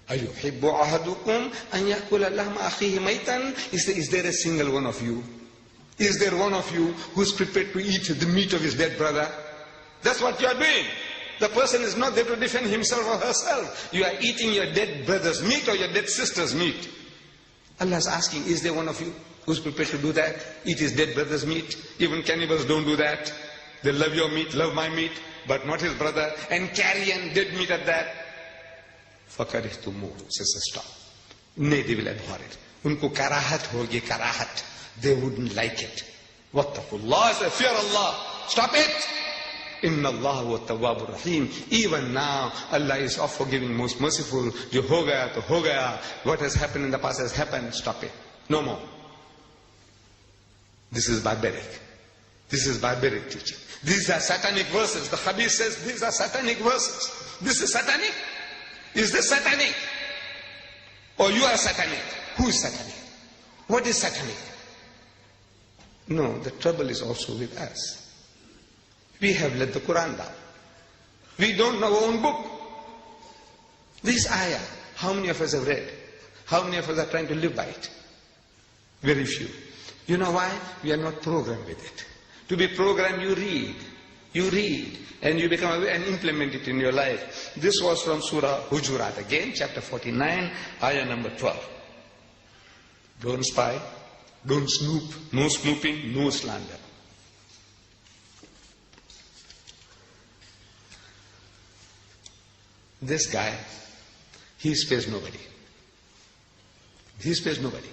Ayuhibbu ahadukum an yakula lahma akhihi maytan. Is there a single one of you? Is there one of you who's prepared to eat the meat of his dead brother? That's what you are doing. The person is not there to defend himself or herself. You are eating your dead brother's meat or your dead sister's meat. Allah is asking, is there one of you who's prepared to do that? Eat his dead brother's meat. Even cannibals don't do that. They love your meat, love my meat, but not his brother, and carry and dead meat at that. فَكَرِهْتُمُوهُ. Says, stop. Nay, they will abhor it. Unko karahat hogi karahat. They wouldn't like it. Wattaqullah, say, fear Allah. Stop it. Inna Allah wa tawwabur rahim. Even now, Allah is of forgiving, most merciful. Jo ho gaya to ho gaya. What has happened in the past has happened. Stop it. No more. This is barbaric. This is barbaric teaching. These are satanic verses. The Hadith says these are satanic verses. This is satanic? Is this satanic? Or you are satanic? Who is satanic? What is satanic? No, the trouble is also with us. We have let the Quran down. We don't know our own book. This ayah, how many of us have read? How many of us are trying to live by it? Very few. You know why? We are not programmed with it. To be programmed, you read, and you become aware and implement it in your life. This was from Surah Hujurat, again, chapter 49, ayah number 12. Don't spy, don't snoop, no snooping, no slander. This guy, he spares nobody. He spares nobody.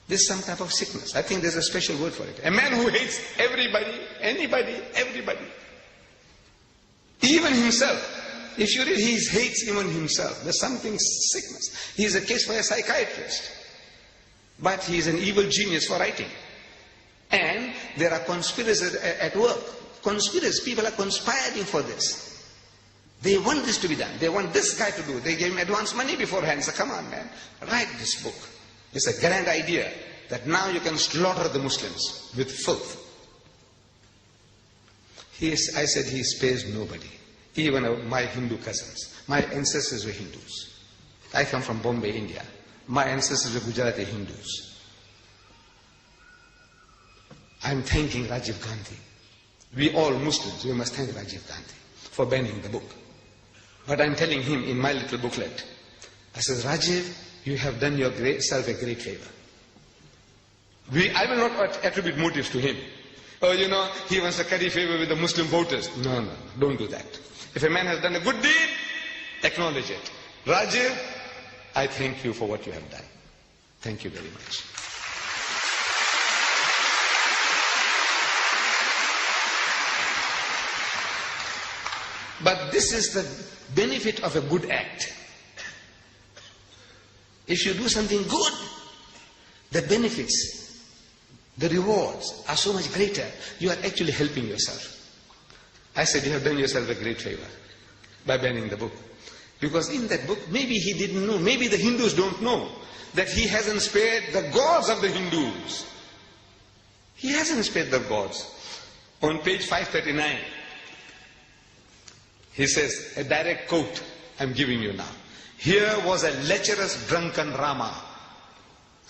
This is some type of sickness. I think there's a special word for it. A man who hates everybody, anybody, everybody. Even himself. If you read, he hates even himself. There's something sickness. He is a case for a psychiatrist. But he is an evil genius for writing. And there are conspirators at work. Conspirators, people are conspiring for this. They want this to be done. They want this guy to do. They gave him advance money beforehand. So come on, man, write this book. It's a grand idea that now you can slaughter the Muslims with filth. I said he spares nobody. Even my Hindu cousins. My ancestors were Hindus. I come from Bombay, India. My ancestors were Gujarati Hindus. I'm thanking Rajiv Gandhi. We all Muslims, we must thank Rajiv Gandhi for banning the book. But I'm telling him in my little booklet, I said, Rajiv, you have done yourself a great favor. I will not attribute motives to him. Oh, he wants to curry favor with the Muslim voters. No, don't do that. If a man has done a good deed, acknowledge it. Rajiv, I thank you for what you have done. Thank you very much. But this is the benefit of a good act. If you do something good, the benefits, the rewards are so much greater. You are actually helping yourself. I said you have done yourself a great favor by banning the book. Because in that book, maybe he didn't know, maybe the Hindus don't know, that he hasn't spared the gods of the Hindus. He hasn't spared the gods. On page 539, he says, a direct quote I'm giving you now. Here was a lecherous drunken Rama.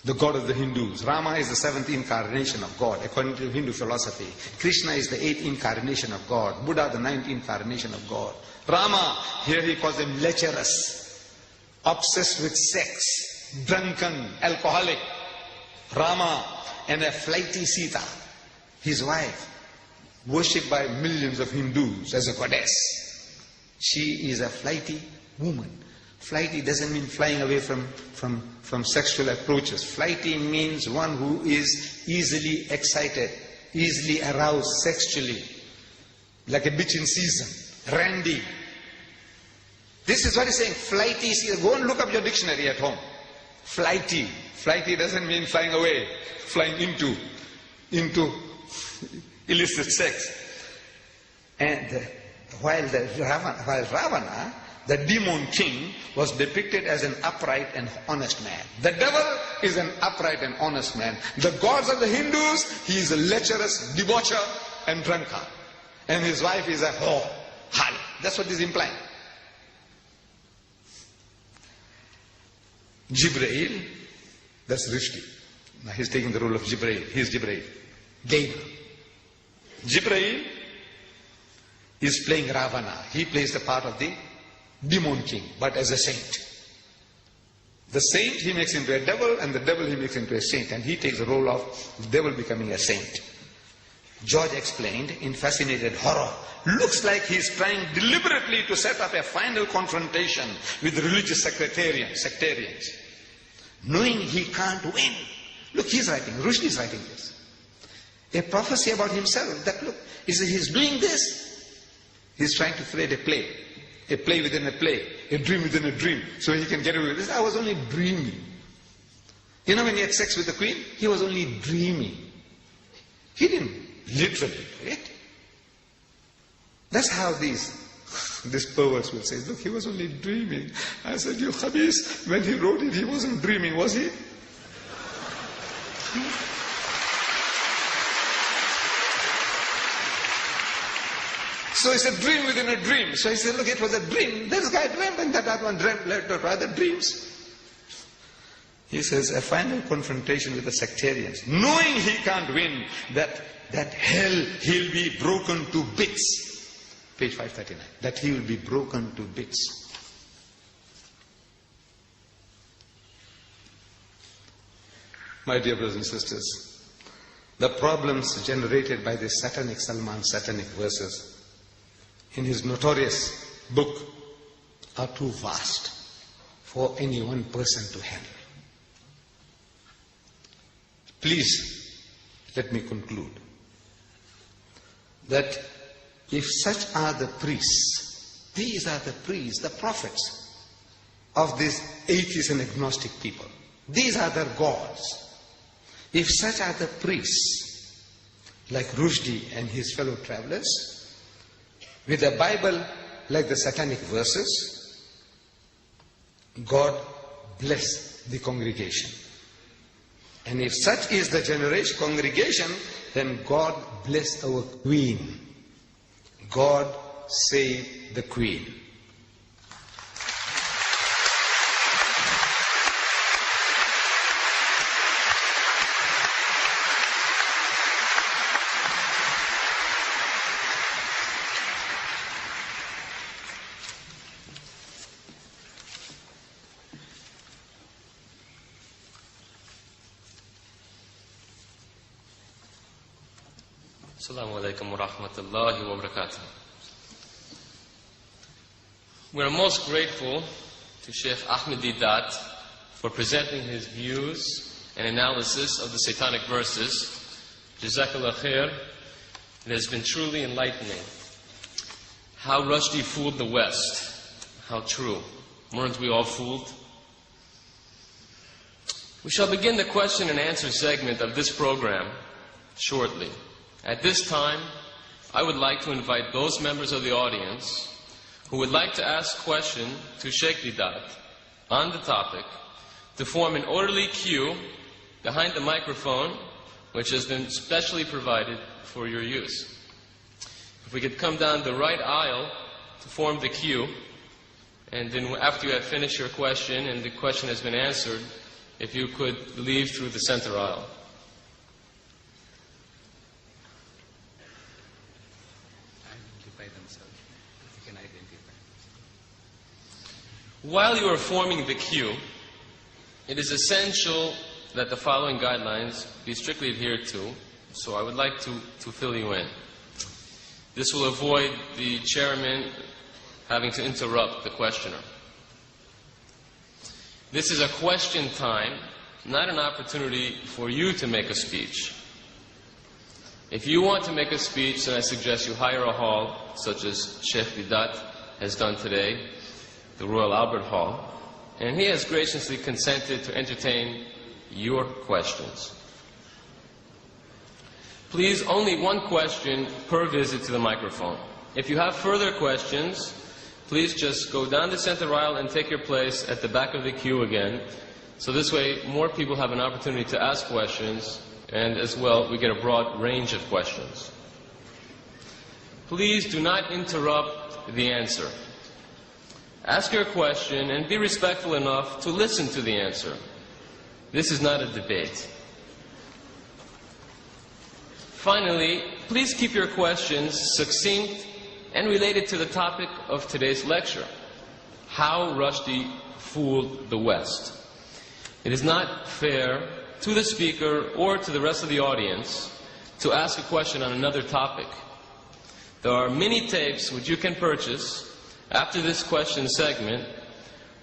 the God of the Hindus. Rama is the 7th incarnation of God, according to Hindu philosophy. Krishna is the 8th incarnation of God. Buddha, the 9th incarnation of God. Rama, here he calls him lecherous, obsessed with sex, drunken, alcoholic. Rama, and a flighty Sita, his wife, worshipped by millions of Hindus as a goddess. She is a flighty woman. Flighty doesn't mean flying away from sexual approaches. Flighty means one who is easily excited, easily aroused sexually, like a bitch in season, randy. This is what he's saying, flighty. Go and look up your dictionary at home. Flighty. Flighty doesn't mean flying away, flying into illicit sex. And while Ravana, the demon king, was depicted as an upright and honest man. The devil is an upright and honest man. The gods of the Hindus, he is a lecherous debaucher and drunkard. And his wife is a whore, harlot. That's what he's implying. Jibreel, that's Rushdie. Now he's taking the role of Jibreel. He's Jibreel. Gabriel. Jibreel is playing Ravana. He plays the part of the demon king, but as a saint. The saint he makes into a devil, and the devil he makes into a saint, and he takes the role of the devil becoming a saint. George explained in fascinated horror, looks like he's trying deliberately to set up a final confrontation with religious sectarians, knowing he can't win. Look, he's writing, Rushdie is writing this. A prophecy about himself, that look, he's doing this. He's trying to create a play within a play, a dream within a dream, so he can get away with this. I was only dreaming. You know, when he had sex with the queen, he was only dreaming. He didn't literally do it. That's how these perverts will say, look, he was only dreaming. I said, you khabis, when he wrote it, he wasn't dreaming, was he? So it's a dream within a dream. So he said, look, it was a dream. This guy dreamt and that one dreamt, led to other dreams. He says, a final confrontation with the sectarians, knowing he can't win, that hell he'll be broken to bits. Page 539. That he will be broken to bits. My dear brothers and sisters, the problems generated by this satanic Salman's satanic verses in his notorious book are too vast for any one person to handle. Please, let me conclude that if such are the priests, these are the priests, the prophets of these atheists and agnostic people, these are their gods. If such are the priests, like Rushdie and his fellow travelers, with the Bible like the satanic verses, God bless the congregation. And if such is the congregation, then God bless our queen. God save the queen. Assalamu alaikum wa rahmatullahi wa barakatuh. We are most grateful to Sheikh Ahmed Deedat for presenting his views and analysis of the satanic verses. Jazakallah khair. It has been truly enlightening. How Rushdie fooled the West. How true. Weren't we all fooled? We shall begin the question and answer segment of this program shortly. At this time, I would like to invite those members of the audience who would like to ask a question to Sheikh Deedat on the topic to form an orderly queue behind the microphone, which has been specially provided for your use. If we could come down the right aisle to form the queue, and then after you have finished your question and the question has been answered, if you could leave through the center aisle. While you are forming the queue, it is essential that the following guidelines be strictly adhered to, so I would like to fill you in. This will avoid the chairman having to interrupt the questioner. This is a question time, not an opportunity for you to make a speech. If you want to make a speech, then I suggest you hire a hall, such as Sheikh Deedat has done today, the Royal Albert Hall, and he has graciously consented to entertain your questions. Please, only one question per visit to the microphone. If you have further questions, please just go down the center aisle and take your place at the back of the queue again. So this way, more people have an opportunity to ask questions, and as well, we get a broad range of questions. Please do not interrupt the answer. Ask your question and be respectful enough to listen to the answer. This is not a debate. Finally, please keep your questions succinct and related to the topic of today's lecture, how Rushdie fooled the West. It is not fair to the speaker or to the rest of the audience to ask a question on another topic. There are many tapes which you can purchase after this question segment,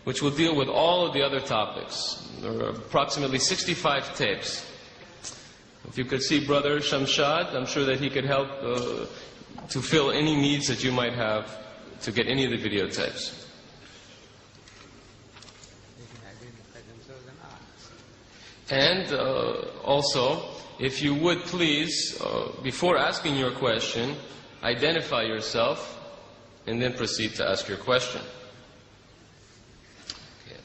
which will deal with all of the other topics. There are approximately 65 tapes. If you could see Brother Shamshad, I'm sure that he could help to fill any needs that you might have to get any of the videotapes. And also, if you would please, before asking your question, identify yourself and then proceed to ask your question. Okay.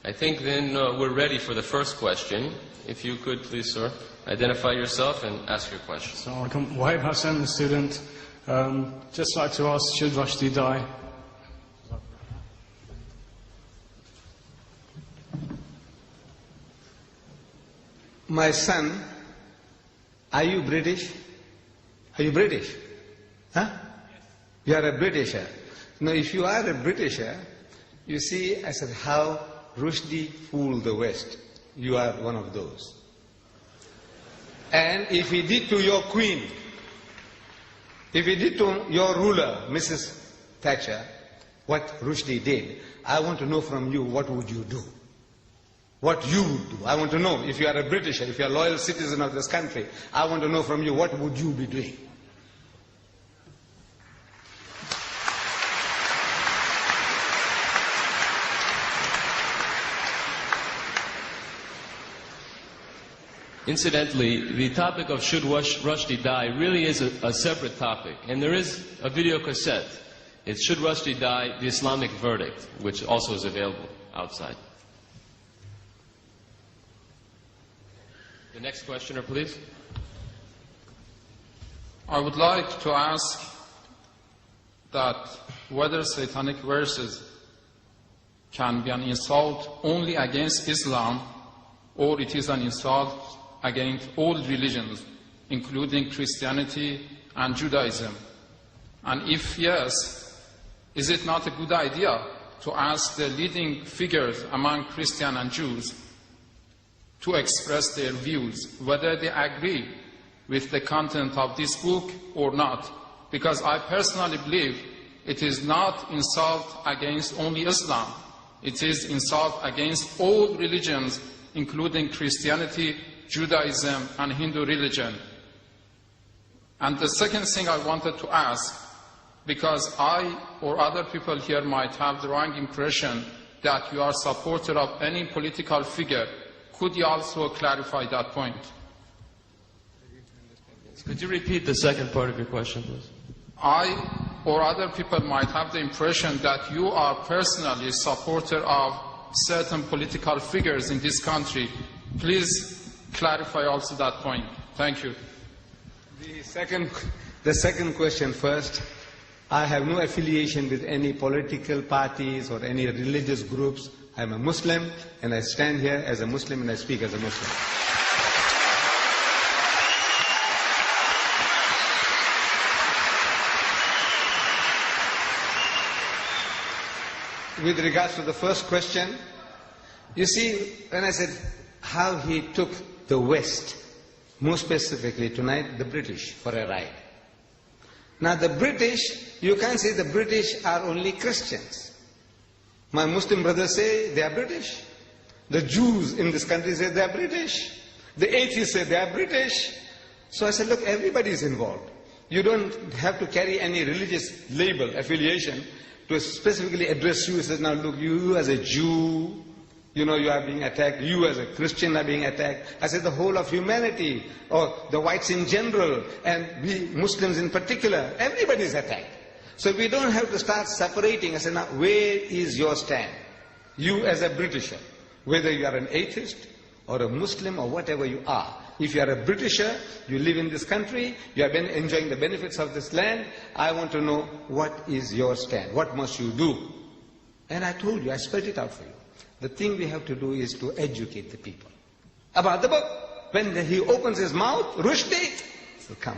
I think then we're ready for the first question. If you could please, sir, identify yourself and ask your question. So I'm Wahib Hassan, the student. Just like to ask, should Rushdie die? My son, are you British? Are you British? Huh? You are a Britisher. Now, if you are a Britisher, you see, I said, how Rushdie fooled the West. You are one of those. And if he did to your queen, if he did to your ruler, Mrs. Thatcher, what Rushdie did, I want to know from you, what would you do? What you would do. I want to know, if you are a Britisher, if you are a loyal citizen of this country, I want to know from you, what would you be doing? Incidentally, the topic of should Rushdie die really is a separate topic. And there is a video cassette. It's Should Rushdie Die, the Islamic Verdict, which also is available outside. The next questioner, please. I would like to ask that whether satanic verses can be an insult only against Islam, or it is an insult against all religions, including Christianity and Judaism. And if yes, is it not a good idea to ask the leading figures among Christians and Jews to express their views, whether they agree with the content of this book or not? Because I personally believe it is not insult against only Islam. It is insult against all religions, including Christianity, Judaism, and Hindu religion. And the second thing I wanted to ask, because I or other people here might have the wrong impression that you are a supporter of any political figure, could you also clarify that point? Could you repeat the second part of your question, please? I or other people might have the impression that you are personally a supporter of certain political figures in this country. Please clarify also that point. Thank you. The second question first. I have no affiliation with any political parties or any religious groups. I am a Muslim, and I stand here as a Muslim and I speak as a Muslim. With regards to the first question, you see, when I said how he took the West, more specifically tonight, the British, for a ride. Now the British, you can't say the British are only Christians. My Muslim brothers say they are British. The Jews in this country say they are British. The atheists say they are British. So I said, look, everybody is involved. You don't have to carry any religious label, affiliation, to specifically address you. He says, now look, you as a Jew, you know, you are being attacked. You as a Christian are being attacked. I said the whole of humanity, or the whites in general, and we Muslims in particular, everybody is attacked. So we don't have to start separating. I said, now where is your stand? You as a Britisher, whether you are an atheist or a Muslim or whatever you are. If you are a Britisher, you live in this country, you have been enjoying the benefits of this land, I want to know what is your stand, what must you do? And I told you, I spelled it out for you. The thing we have to do is to educate the people about the book. When he opens his mouth, Rushdie, so come,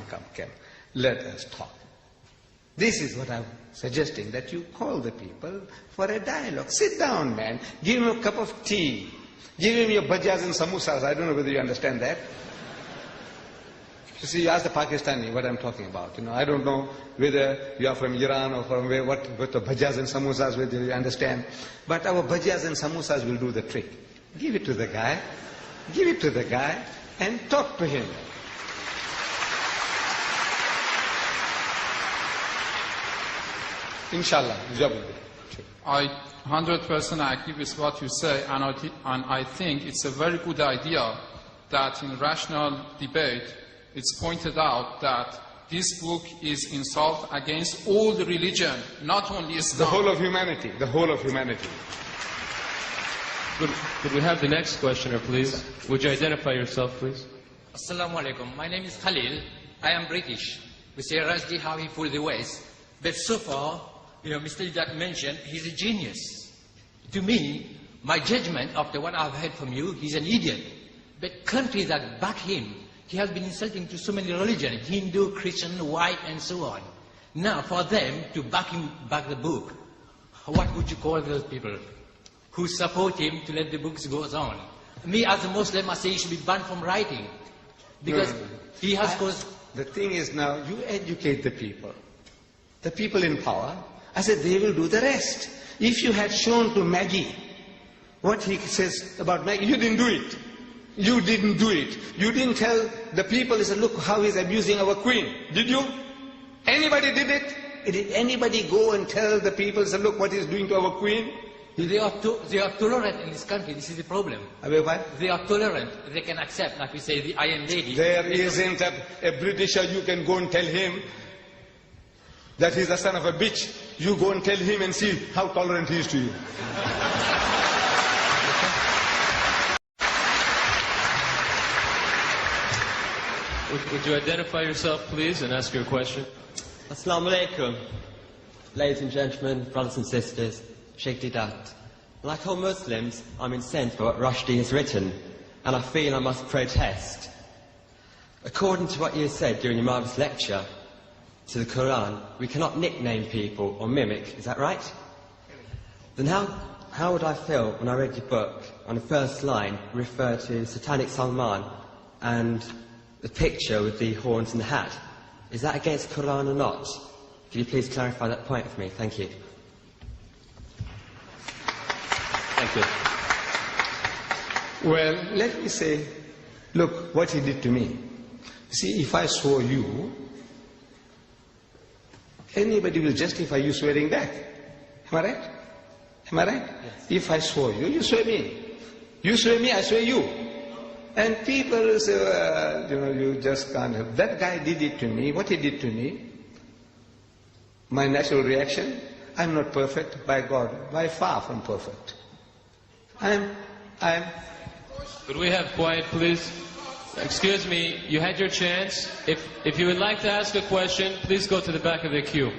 let us talk. This is what I'm suggesting, that you call the people for a dialogue. Sit down, man, give him a cup of tea, give him your bhajjas and samosas. I don't know whether you understand that. You see, you ask the Pakistani what I'm talking about. You know, I don't know whether you are from Iran or from where, what the bhajjas and samosas, whether you understand. But our bhajjas and samosas will do the trick. Give it to the guy. Give it to the guy and talk to him. Inshallah, job will be. I 100% agree with what you say, and I think it's a very good idea that in rational debate it's pointed out that this book is insult against all the religion, not only Islam. The whole of humanity, the whole of humanity. Could we have the next questioner, please? Would you identify yourself, please? Assalamu alaikum. My name is Khalil. I am British. We say Rushdie how he fooled the West. But so far, you know, Mr. Deedat mentioned he's a genius. To me, my judgment after what I've heard from you, he's an idiot. But countries that back him, he has been insulting to so many religions, Hindu, Christian, white, and so on. Now, for them to back the book, what would you call those people who support him to let the books go on? Me, as a Muslim, I say he should be banned from writing. Because he has caused... The thing is now, you educate the people in power. I said they will do the rest. If you had shown to Maggie what he says about Maggie, you didn't do it. You didn't do it. You didn't tell the people, he said, look how he's abusing our queen. Did you? Anybody did it? Did anybody go and tell the people, say, look what he's doing to our queen? They are tolerant in this country. This is the problem. What? They are tolerant. They can accept, like we say, the Iron Lady. There isn't a Britisher you can go and tell him that he's the son of a bitch. You go and tell him and see how tolerant he is to you. Would you identify yourself, please, and ask your question? Assalamu alaikum. Ladies and gentlemen, brothers and sisters, Sheikh Deedat. Like all Muslims, I'm incensed by what Rushdie has written, and I feel I must protest. According to what you said during your marvellous lecture to the Quran, we cannot nickname people or mimic, is that right? Then how would I feel when I read your book, on the first line, refer to Satanic Salman and the picture with the horns and the hat? Is that against Quran or not? Could you please clarify that point for me? Thank you. Thank you. Well, let me say, look what he did to me. See, if I swore you, anybody will justify you swearing back. Am I right? Am I right? Yes. If I swore you, you swear me. You swear me, I swear you. And people say, you know, you just can't help. That guy did it to me. What he did to me, my natural reaction, I'm not perfect, by God, by far from perfect. I'm... Could we have quiet, please? Excuse me, you had your chance. If you would like to ask a question, please go to the back of the queue.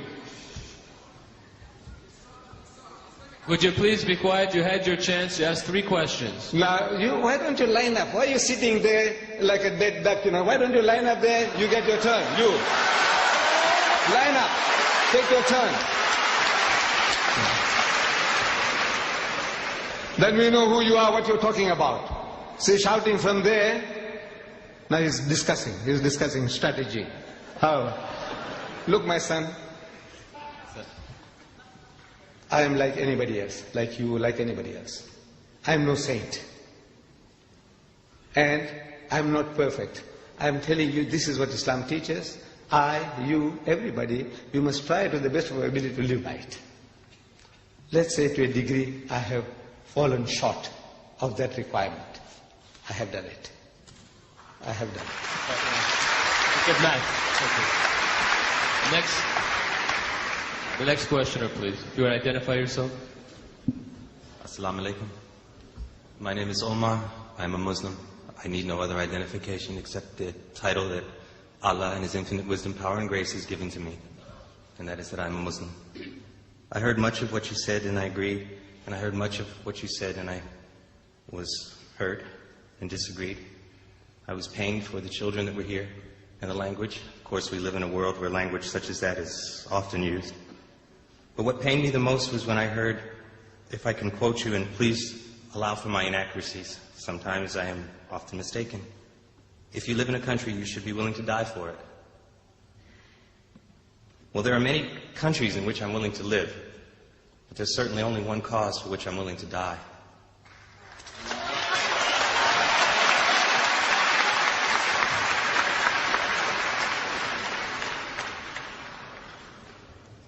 Would you please be quiet? You had your chance to ask 3 questions. Now, why don't you line up? Why are you sitting there like a dead duck, Why don't you line up there? You get your turn. You. Line up. Take your turn. Then we know who you are, what you're talking about. See, shouting from there. Now he's discussing strategy. How? Look, my son. I am like anybody else, like you, like anybody else. I am no saint. And I am not perfect. I am telling you, this is what Islam teaches. I, you, everybody, we must try to the best of our ability to live by it. Let's say to a degree, I have fallen short of that requirement. I have done it. I have done it. Good night. The next questioner, please. If you want to identify yourself. Assalamu alaikum. My name is Omar. I'm a Muslim. I need no other identification except the title that Allah in His infinite wisdom, power, and grace has given to me. And that is that I'm a Muslim. I heard much of what you said and I agree. And I heard much of what you said and I was hurt and disagreed. I was pained for the children that were here and the language. Of course, we live in a world where language such as that is often used. But what pained me the most was when I heard, if I can quote you, and please allow for my inaccuracies. Sometimes I am often mistaken. If you live in a country, you should be willing to die for it. Well, there are many countries in which I'm willing to live, but there's certainly only one cause for which I'm willing to die.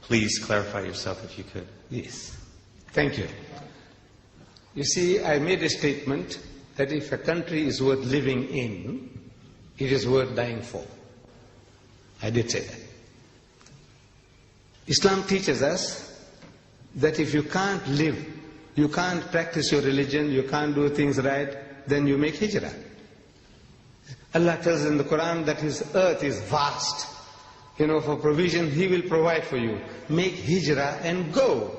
Please clarify yourself if you could. Yes. Thank you. You see, I made a statement that if a country is worth living in, it is worth dying for. I did say that. Islam teaches us that if you can't live, you can't practice your religion, you can't do things right, then you make hijrah. Allah tells in the Quran that His earth is vast. For provision, He will provide for you. Make hijrah and go.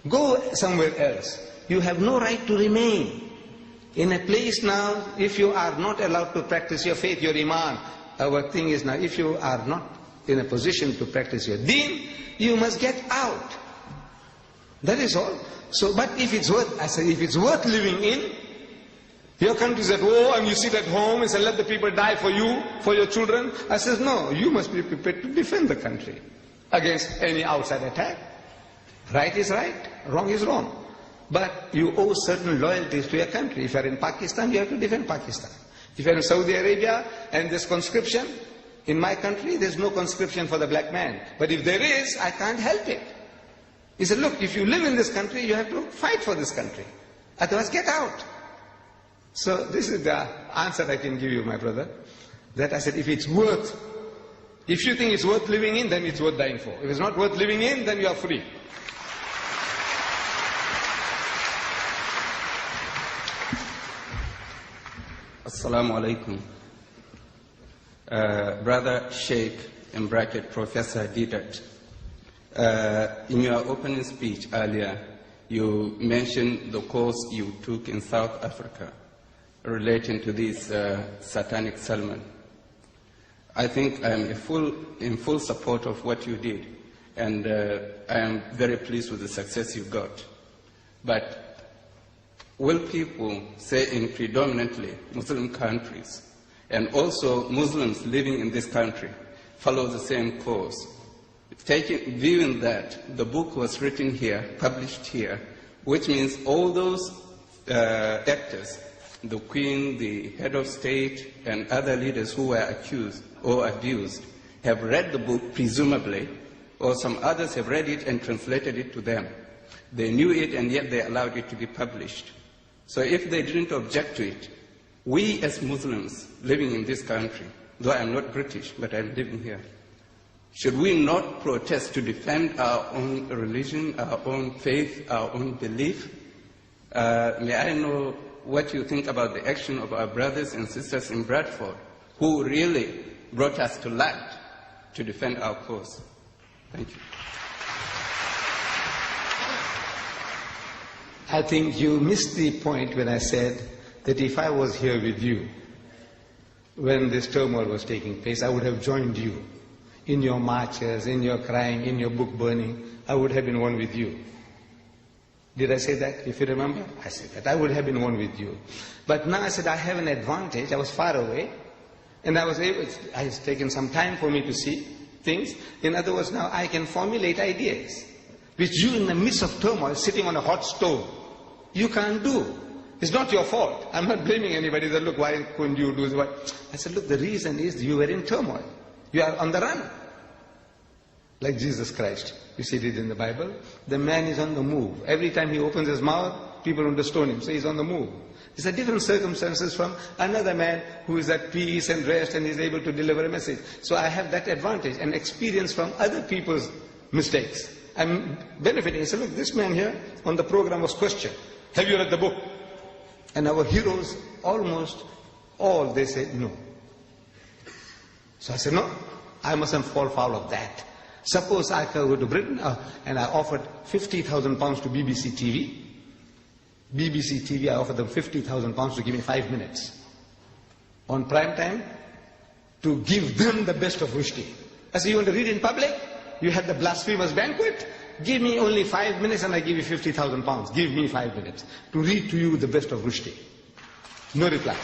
Go somewhere else. You have no right to remain in a place now. If you are not allowed to practice your faith, your iman, our thing is now, if you are not in a position to practice your deen, you must get out. That is all. So, but if it's worth living in, your country is at war and you sit at home and say, let the people die for you, for your children. I says, no, you must be prepared to defend the country against any outside attack. Right is right, wrong is wrong. But you owe certain loyalties to your country. If you are in Pakistan, you have to defend Pakistan. If you are in Saudi Arabia and there's conscription, in my country there's no conscription for the black man. But if there is, I can't help it. He said, look, if you live in this country, you have to fight for this country. Otherwise, get out. So this is the answer I can give you, my brother. That I said, if you think it's worth living in, then it's worth dying for. If it's not worth living in, then you are free. Assalamu alaikum. Brother Sheikh, in bracket, Professor Deedat. In your opening speech earlier, you mentioned the course you took in South Africa relating to this satanic Salman. I think I am in full support of what you did, and I am very pleased with the success you got. But will people, say in predominantly Muslim countries, and also Muslims living in this country, follow the same course? Viewing that the book was written here, published here, which means all those actors, the Queen, the head of state, and other leaders who were accused or abused, have read the book, presumably, or some others have read it and translated it to them. They knew it and yet they allowed it to be published. So if they didn't object to it, we as Muslims living in this country, though I'm not British, but I'm living here, should we not protest to defend our own religion, our own faith, our own belief? May I know what you think about the action of our brothers and sisters in Bradford, who really brought us to light to defend our cause? Thank you. I think you missed the point when I said that if I was here with you when this turmoil was taking place, I would have joined you in your marches, in your crying, in your book burning. I would have been one with you. Did I say that? If you remember, I said that. I would have been one with you. But now I said I have an advantage. I was far away, and I was taken some time for me to see things. In other words, now I can formulate ideas, which you in the midst of turmoil, sitting on a hot stove, you can't do. It's not your fault. I'm not blaming anybody that, look, why couldn't you do what? I said, look, the reason is you were in turmoil. You are on the run. Like Jesus Christ. You see it in the Bible. The man is on the move. Every time he opens his mouth, people want to stone him. So he's on the move. These are different circumstances from another man who is at peace and rest and is able to deliver a message. So I have that advantage and experience from other people's mistakes. I'm benefiting. So look, this man here on the program was questioned. Have you read the book? And our heroes, almost all, they said no. So I said, no, I mustn't fall foul of that. Suppose I go to Britain and I offered £50,000 to BBC TV. BBC TV, I offered them £50,000 to give me 5 minutes on prime time to give them the best of Rushdie. I said, you want to read in public? You had the blasphemous banquet? Give me only 5 minutes and I give you £50,000. Give me 5 minutes to read to you the best of Rushdie. No reply.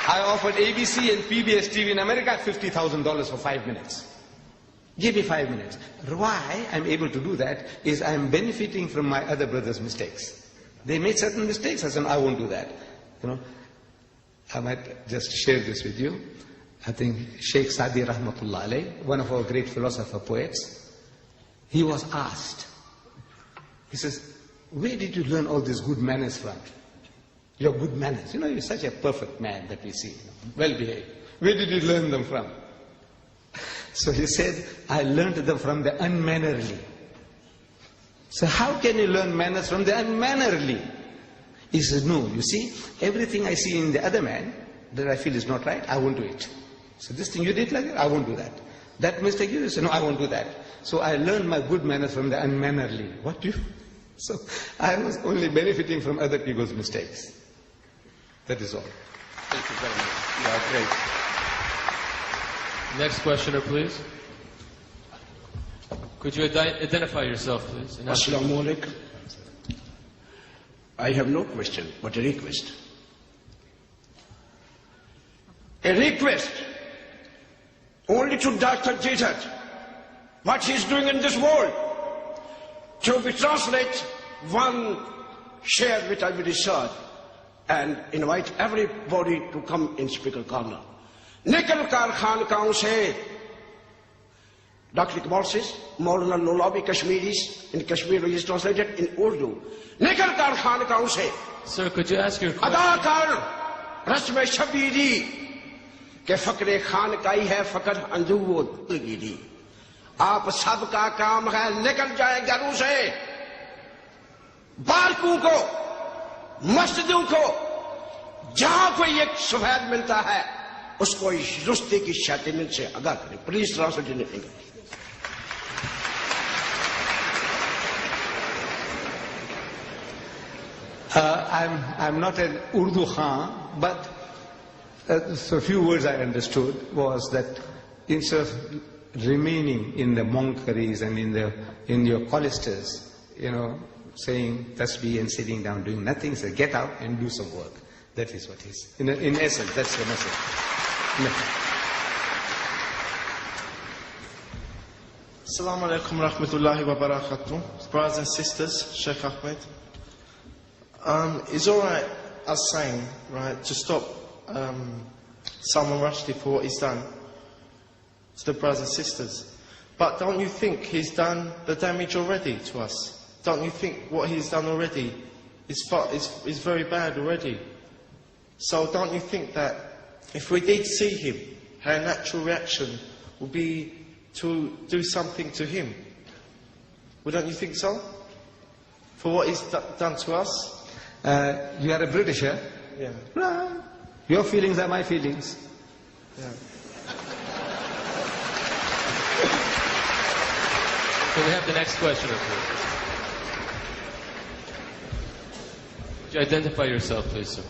I offered ABC and PBS TV in America $50,000 for 5 minutes. Give me 5 minutes. Why I'm able to do that is I'm benefiting from my other brothers' mistakes. They made certain mistakes. I said, I won't do that. You know, I might just share this with you. I think Sheikh Sadi Rahmatullah alayh, one of our great philosopher poets, he was asked, he says, where did you learn all these good manners from? Your good manners. You know, you're such a perfect man that we see, well behaved. Where did you learn them from? So he said, I learned them from the unmannerly. So how can you learn manners from the unmannerly? He says, no, you see, everything I see in the other man that I feel is not right, I won't do it. So this thing you did like that, I won't do that. That mistake you did, no, I won't do that. So I learned my good manners from the unmannerly. What do you? So I was only benefiting from other people's mistakes. That is all. Thank you very much. You are great. Next questioner, please. Could you identify yourself, please? Assalamu alaikum. I have no question, but a request. A request only to Dr. Deedat, what he is doing in this world, to be translated one share which I will decide and invite everybody to come in speaker corner. Nikal kar khankaon se, Dr. Iqbal says, Maulana Nulabi Kashmiris, in Kashmir is translated in Urdu. Nikal kar khankaon se. Sir, could you ask your question? Ada kar rasme shabiri ke fakre khankai hai fakr anjud giri. आप सबका काम है निकल जाए घरों से, बालकों को, मस्जिदों को, जहां कोई एक सफेद मिलता है उसको इस रुश्ती की शैतानी से आगाह करें. Please translate in English. I'm not an Urdu Khan, but so a few words I understood was that instead of remaining in the monkeries and in your cloisters, you know, saying tasbih and sitting down doing nothing, say get out and do some work. That is what is. In essence, that's the message. Assalamu alaikum rahmatullahi wa barakatuh. Brothers and sisters, Sheikh Ahmed. It's alright us saying, right, to stop Salman Rushdie for what he's done to the brothers and sisters. But don't you think he's done the damage already to us? Don't you think what he's done already is very bad already? So don't you think that if we did see him, our natural reaction would be to do something to him? Wouldn't you think so? For what he's done to us? You are a Britisher? Yeah. No. Your feelings are my feelings. Yeah. Can we have the next questioner, please? Would you identify yourself, please, sir?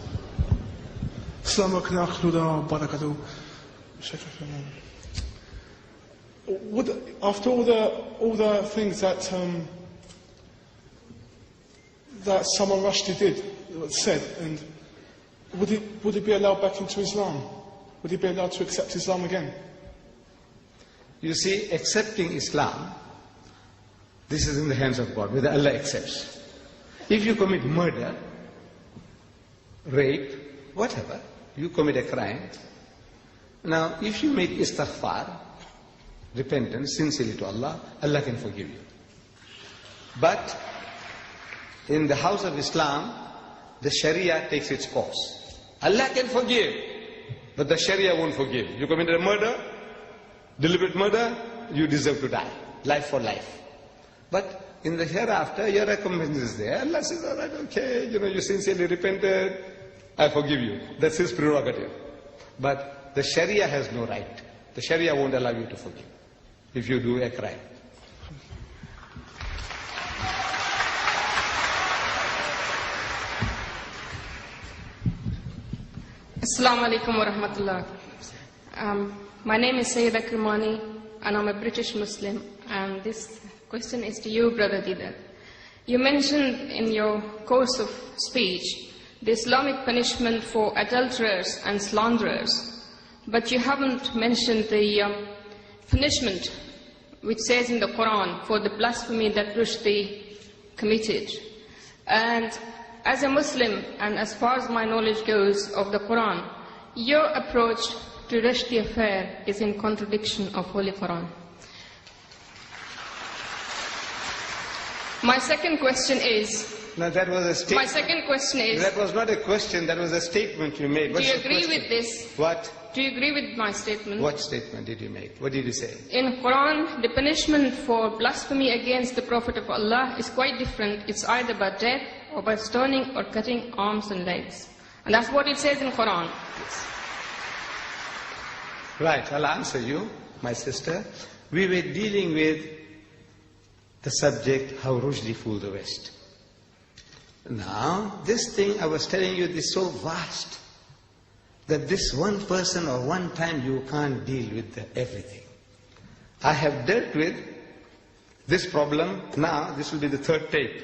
Assalamu alaikum wa barakatuh. After all the things that Salman Rushdie did, said, and would he be allowed back into Islam? Would he be allowed to accept Islam again? You see, accepting Islam, this is in the hands of God, whether Allah accepts. If you commit murder, rape, whatever, you commit a crime. Now, if you make istighfar, repentance, sincerely to Allah, Allah can forgive you. But in the house of Islam, the Sharia takes its course. Allah can forgive, but the Sharia won't forgive. You committed a murder, deliberate murder, you deserve to die. Life for life. But in the hereafter, your recompense is there. Allah says, all right, okay, you sincerely repented, I forgive you. That's his prerogative. But the Sharia has no right. The Sharia won't allow you to forgive if you do a crime. Assalamu alaikum wa rahmatullah. My name is Sayyida Kirmani and I'm a British Muslim, and this question is to you, Brother Deedat. You mentioned in your course of speech the Islamic punishment for adulterers and slanderers, but you haven't mentioned the punishment which says in the Quran for the blasphemy that Rushdie committed. And as a Muslim, and as far as my knowledge goes of the Quran, your approach to Rushdie affair is in contradiction of Holy Quran. My second question is... Now that was a statement. My second question is... That was not a question, that was a statement you made. Do you agree with this? What? Do you agree with my statement? What statement did you make? What did you say? In Quran, the punishment for blasphemy against the Prophet of Allah is quite different. It's either by death or by stoning or cutting arms and legs. And that's what it says in Quran. Yes. Right, I'll answer you, my sister. We were dealing with the subject, how Rushdie fooled the West. Now, this thing I was telling you is so vast that this one person or one time you can't deal with everything. I have dealt with this problem. Now, this will be the third tape.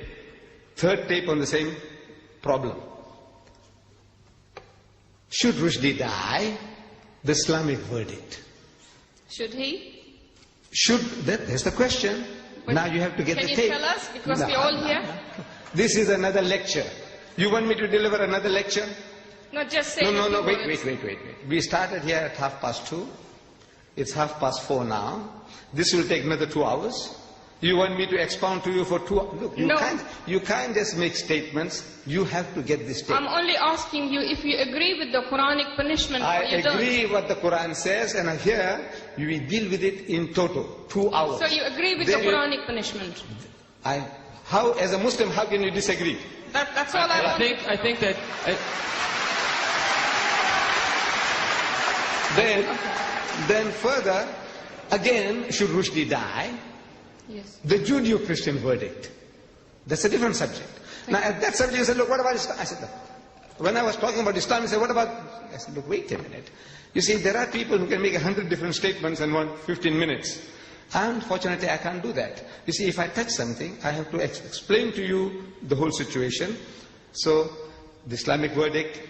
Third tape on the same problem. Should Rushdie die? The Islamic verdict. Should he? Should, that's the question. But now you have to get the tape. Can you tell us? Because we're all here. This is another lecture. You want me to deliver another lecture? No, just say No, wait. We started here at 2:30. It's 4:30 now. This will take another 2 hours. You want me to expound to you for 2 hours? Look, you can't just make statements. You have to get this tape. I'm only asking you if you agree with the Quranic punishment or you don't. I agree what the Quran says, and here we deal with it in total. 2 hours. So you agree with the Quranic punishment? How, as a Muslim, how can you disagree? That's all I want. I think that... Then further, again, should Rushdie die? Yes. The Judeo-Christian verdict. That's a different subject. Now, at that subject, you said, look, what about Islam? I said, look. When I was talking about Islam, he said, what about... I said, look, wait a minute. You see, there are people who can make 100 different statements in 15 minutes. Unfortunately, I can't do that. You see, if I touch something, I have to explain to you the whole situation. So, the Islamic verdict,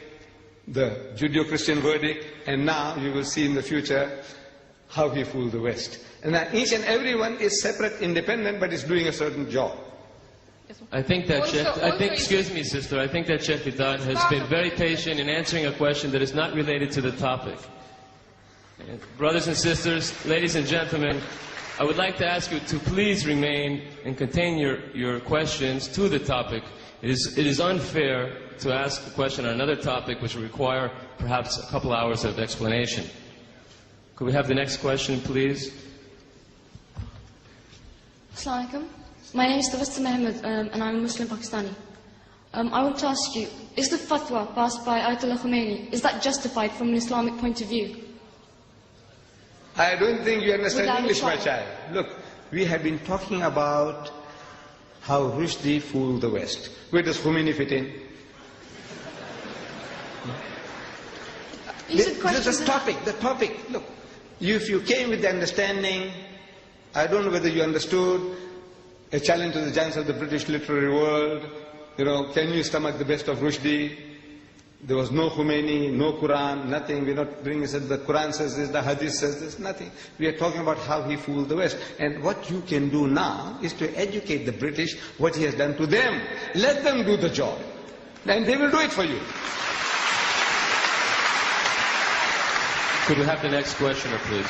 the Judeo-Christian verdict, and now you will see in the future how he fooled the West. And now each and every one is separate, independent, but is doing a certain job. I think that excuse me, sister, I think that Sheikh Deedat has been very patient in answering a question that is not related to the topic. Brothers and sisters, ladies and gentlemen, I would like to ask you to please remain and contain your questions to the topic. It is unfair to ask a question on another topic which will require perhaps a couple hours of explanation. Could we have the next question, please? Assalamu alaikum. My name is Tabassum Ahmed and I'm a Muslim Pakistani. I want to ask you, is the fatwa passed by Ayatollah Khomeini, is that justified from an Islamic point of view? I don't think you understand English, my child. Look, we have been talking about how Rushdie fooled the West. Where does Khomeini fit in? The topic. Look, if you came with the understanding, I don't know whether you understood, a challenge to the giants of the British literary world, can you stomach the best of Rushdie? There was no Khomeini, no Quran, nothing. We're not bringing it. The Quran says this, the Hadith says this, nothing. We are talking about how he fooled the West. And what you can do now is to educate the British what he has done to them. Let them do the job. And they will do it for you. Could we have the next questioner, please?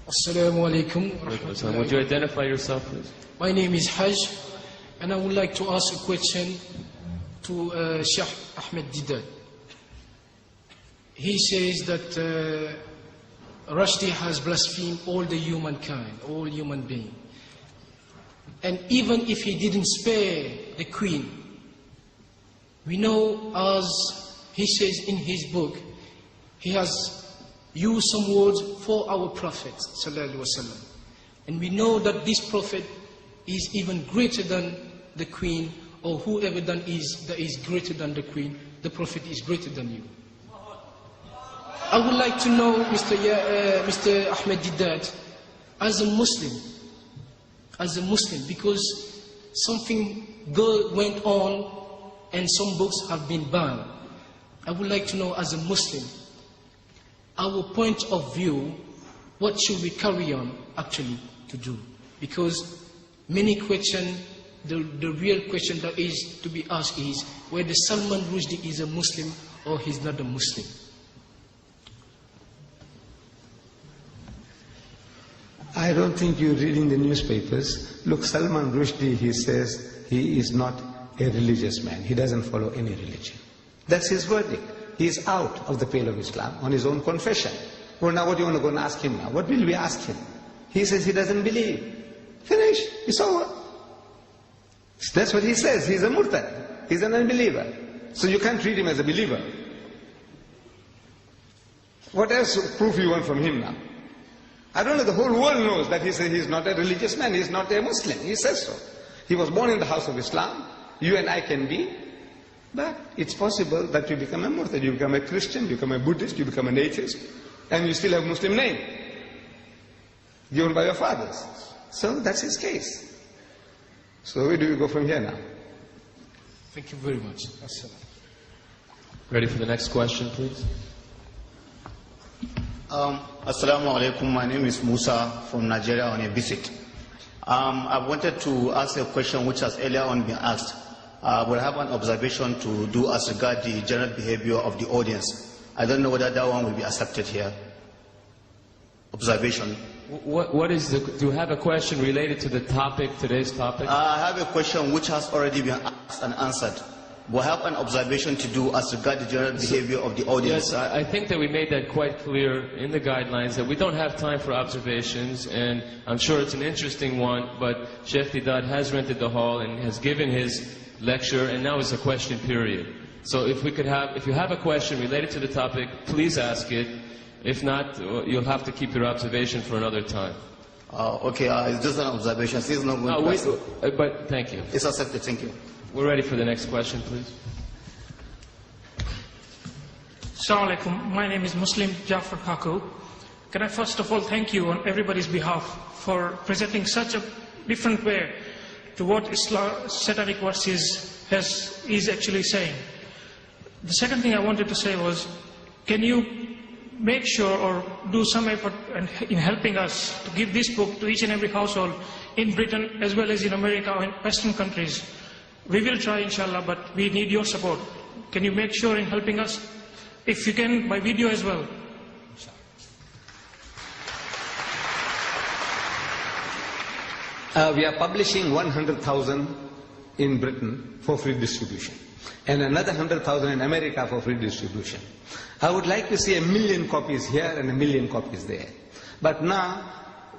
Assalamu alaikum. Would you identify yourself, please? My name is Hajj, and I would like to ask a question to Sheikh Ahmed Deedat. He says that Rushdie has blasphemed all the humankind, all human beings. And even if he didn't spare the Queen, we know, as he says in his book, he has used some words for our Prophet ﷺ. And we know that this Prophet is even greater than the Queen, or whoever that is greater than the Queen. The Prophet is greater than you. I would like to know, Mr. Ahmed Deedat, as a Muslim, because something good went on and some books have been banned. I would like to know, as a Muslim, our point of view, what should we carry on actually to do? Because many questions, the real question that is to be asked is whether Salman Rushdie is a Muslim or he's not a Muslim. I don't think you're reading the newspapers. Look, Salman Rushdie, he says he is not a religious man. He doesn't follow any religion. That's his verdict. He is out of the pale of Islam on his own confession. Well, now what do you want to go and ask him now? What will we ask him? He says he doesn't believe. Finish. It's over. That's what he says. He's a murtad. He's an unbeliever. So you can't treat him as a believer. What else proof you want from him now? I don't know, the whole world knows that he says he's not a religious man. He's not a Muslim. He says so. He was born in the house of Islam. You and I can be. But it's possible that you become a murtad. You become a Christian, you become a Buddhist, you become an atheist, and you still have Muslim name given by your fathers. So that's his case. So where do we go from here now? Thank you very much. Ready for the next question, please? Assalamu alaikum. My name is Musa from Nigeria on a visit. I wanted to ask a question which has earlier on been asked. We'll have an observation to do as regards the general behavior of the audience. I don't know whether that one will be accepted here. Observation. Do you have a question related to the topic, today's topic? I have a question which has already been asked and answered. We'll have an observation to do as regards the general behavior of the audience. Yes, I think that we made that quite clear in the guidelines, that we don't have time for observations, and I'm sure it's an interesting one, but Sheikh Deedat has rented the hall and has given his lecture, and now it's a question period. So if you have a question related to the topic, please ask it. If not, you'll have to keep your observation for another time. Okay, it's just an observation. It's not going to but thank you. It's accepted, thank you. We're ready for the next question, please. Assalamu alaikum. My name is Muslim Jafar Kaku. Can I first of all thank you on everybody's behalf for presenting such a different way to what satanic verses is actually saying. The second thing I wanted to say was, can you make sure or do some effort in helping us to give this book to each and every household in Britain as well as in America or in Western countries? We will try, inshallah, but we need your support. Can you make sure in helping us? If you can, by video as well. We are publishing 100,000 in Britain for free distribution, and another 100,000 in America for free distribution. I would like to see 1 million copies here and 1 million copies there. But now,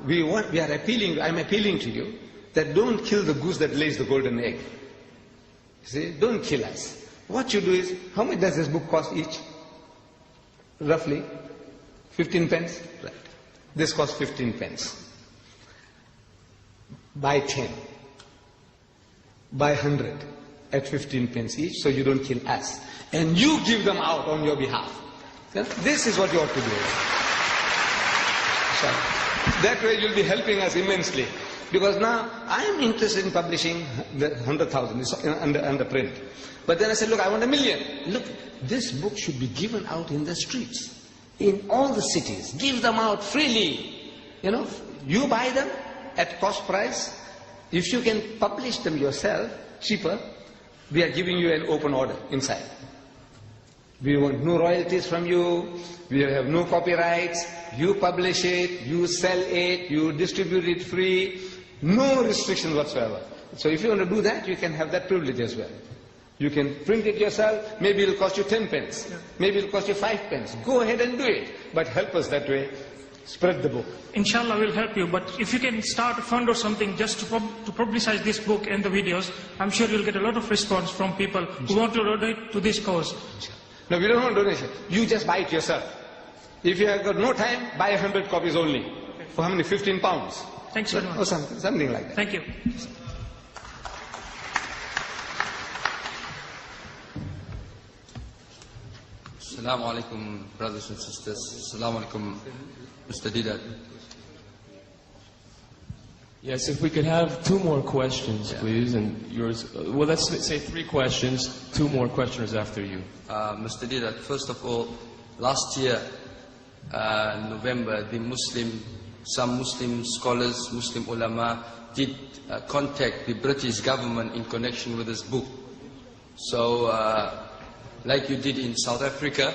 I'm appealing to you that don't kill the goose that lays the golden egg. See, don't kill us. What you do is, how much does this book cost each? Roughly? 15 pence? Right. This costs 15 pence. Buy 10. Buy 100 at 15 pence each, so you don't kill us. And you give them out on your behalf. This is what you ought to do. So, that way you'll be helping us immensely. Because now I am interested in publishing the 100,000 under print. But then I said, look, I want 1 million. Look, this book should be given out in the streets, in all the cities. Give them out freely. You know, you buy them at cost price. If you can publish them yourself, cheaper, we are giving you an open order inside. We want no royalties from you, we have no copyrights, you publish it, you sell it, you distribute it free, no restrictions whatsoever. So if you want to do that, you can have that privilege as well. You can print it yourself, maybe it'll cost you 10 pence, maybe it'll cost you 5 pence. Go ahead and do it, but help us that way, spread the book. Inshallah, we'll help you, but if you can start a fund or something just to publicize this book and the videos, I'm sure you'll get a lot of response from people who want to donate to this cause. No, we don't want donation. You just buy it yourself. If you have got no time, buy 100 copies only. For how many? 15 pounds. Thanks very much. Or something like that. Thank you. Assalamu alaikum, brothers and sisters. Assalamu alaikum, Mr. Deedat. Yes, if we could have 2 more questions, please, and yours. Well, let's say 3 questions, 2 more questioners after you. Mr. Deedat, first of all, last year, November, some Muslim scholars, Muslim ulama, did contact the British government in connection with this book. So, like you did in South Africa,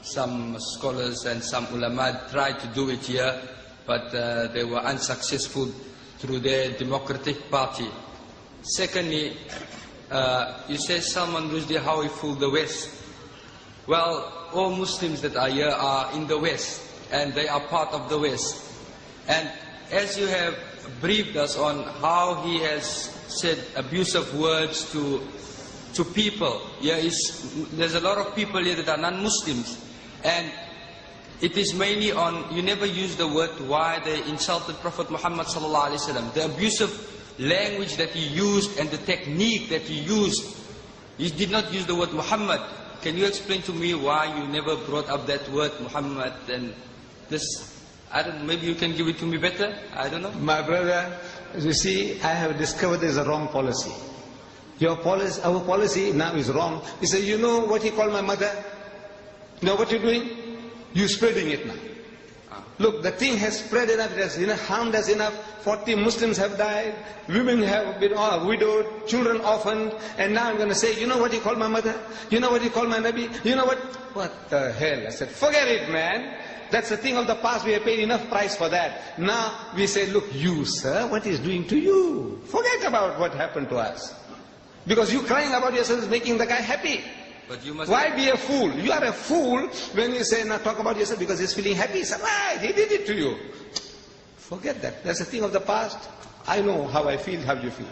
some scholars and some ulama tried to do it here, but they were unsuccessful through their Democratic Party. Secondly, you say Salman Rushdie, how he fooled the West. Well, all Muslims that are here are in the West, and they are part of the West. And as you have briefed us on how he has said abusive words to people, there's a lot of people here that are non-Muslims, and it is mainly on, you never use the word why they insulted Prophet Muhammad sallallahu alaihi wasallam. The abusive language that he used and the technique that he used, he did not use the word Muhammad. Can you explain to me why you never brought up that word Muhammad and this? I don't know, maybe you can give it to me better? I don't know. My brother, you see, I have discovered there's a wrong policy. Our policy now is wrong. He said, you know what he called my mother? You know what you're doing? You're spreading it now. Look, the thing has spread enough, it has harmed us enough. 40 Muslims have died, women have been widowed, children orphaned, and now I'm going to say, you know what he called my mother? You know what he called my Nabi? You know what? What the hell? I said, forget it, man. That's a thing of the past, we have paid enough price for that. Now we say, look, you, sir, what he's doing to you? Forget about what happened to us. Because you crying about yourself is making the guy happy. But you must Why be a fool? You are a fool when you say, now talk about yourself because he's feeling happy. Say, right, he did it to you. Forget that. That's a thing of the past. I know how I feel, how you feel.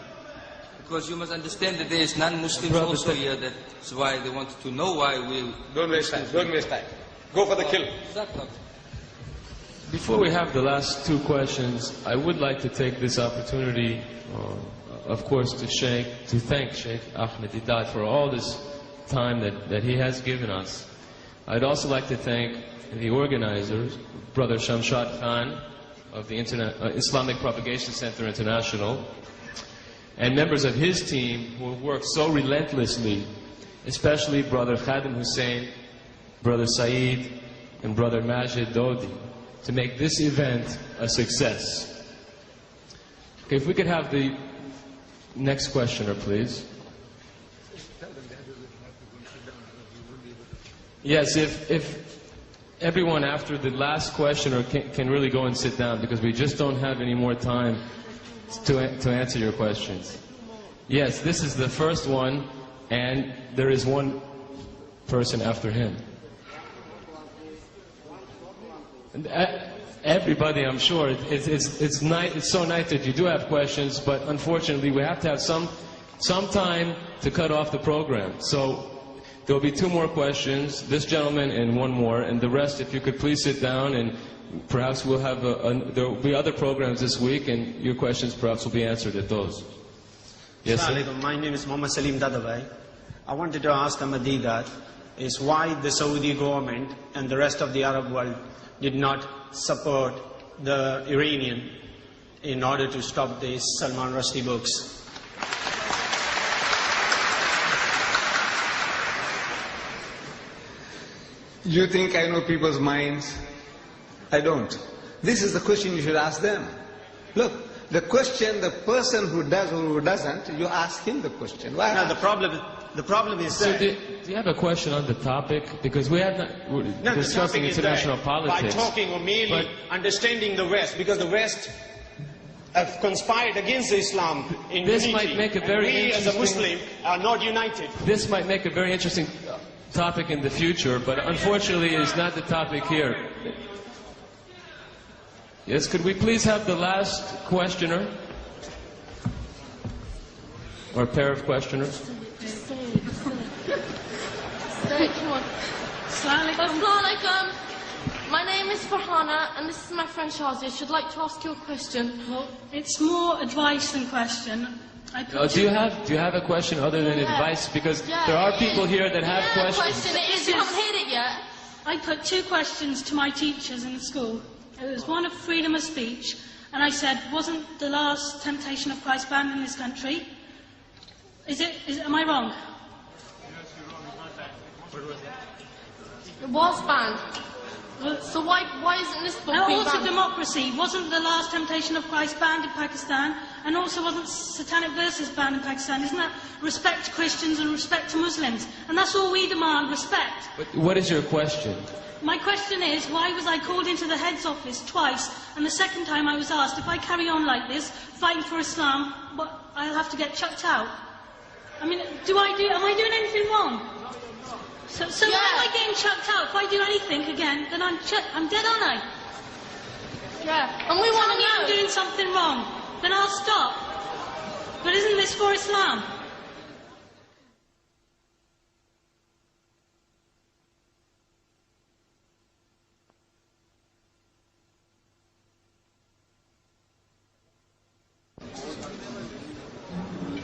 Because you must understand that there is non-Muslims also here. That's why they wanted to know why we... Don't waste time. Don't waste time. Go for the kill. Before we have the last 2 questions, I would like to take this opportunity, of course, to thank Sheikh Ahmed Deedat for all this time that he has given us. I'd also like to thank the organizers, Brother Shamshad Khan of the Islamic Propagation Centre International, and members of his team who have worked so relentlessly, especially Brother Khadim Hussein, Brother Saeed, and Brother Majid Dodi, to make this event a success. Okay, if we could have the next questioner, please. Yes, if everyone after the last questioner can really go and sit down, because we just don't have any more time to answer your questions. Yes, this is the first one, and there is one person after him. And everybody, I'm sure, it's so nice that you do have questions, but unfortunately we have to have some time to cut off the program. So there will be 2 more questions, this gentleman and 1 more, and the rest, if you could please sit down, and perhaps we'll have there will be other programs this week, and your questions perhaps will be answered at those. Yes, sir? My name is Mohammed Salim Dadabhai. I wanted to ask Deedat is why the Saudi government and the rest of the Arab world did not support the Iranian in order to stop these Salman Rushdie books. You think I know people's minds? I don't. This is the question you should ask them. Look, the question, the person who does or who doesn't, you ask him the question. Why? Now the problem is So that... do you have a question on the topic? Because we're discussing international politics. By talking or merely understanding the West, because the West have conspired against Islam in This unity, might make a very and we as a interesting- Muslim are not united. This might make a very interesting topic in the future, but unfortunately it's not the topic here. Yes, could we please have the last questioner? Or pair of questioners? Assalamualaikum. My name is Farhana, and this is my friend Shazia. She'd like to ask you a question. Well, it's more advice than question. Do you have a question other than advice? Because there are people here that have questions. You haven't heard it yet. I put 2 questions to my teachers in the school. It was one of freedom of speech, and I said, wasn't the last temptation of Christ banned in this country? Am I wrong? It was banned. So why isn't this book And being also banned? democracy. Wasn't the last temptation of Christ banned in Pakistan? And also wasn't satanic verses banned in Pakistan? Isn't that respect to Christians and respect to Muslims? And that's all we demand, respect. But what is your question? My question is, why was I called into the head's office twice, and the second time I was asked, if I carry on like this, fighting for Islam, I'll have to get chucked out? I mean, am I doing anything wrong? So why am I getting chucked out? If I do anything again, then I'm dead, aren't I? Yeah, and we want to know. I'm doing something wrong, then I'll stop. But isn't this for Islam?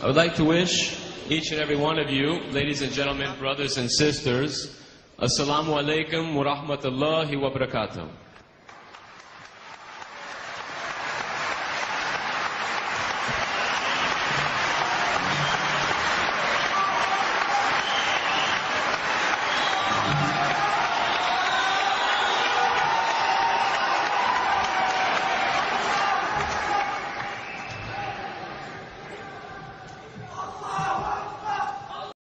I would like to wish each and every one of you, ladies and gentlemen, brothers and sisters, Assalamu alaikum wa rahmatullahi wa barakatuh.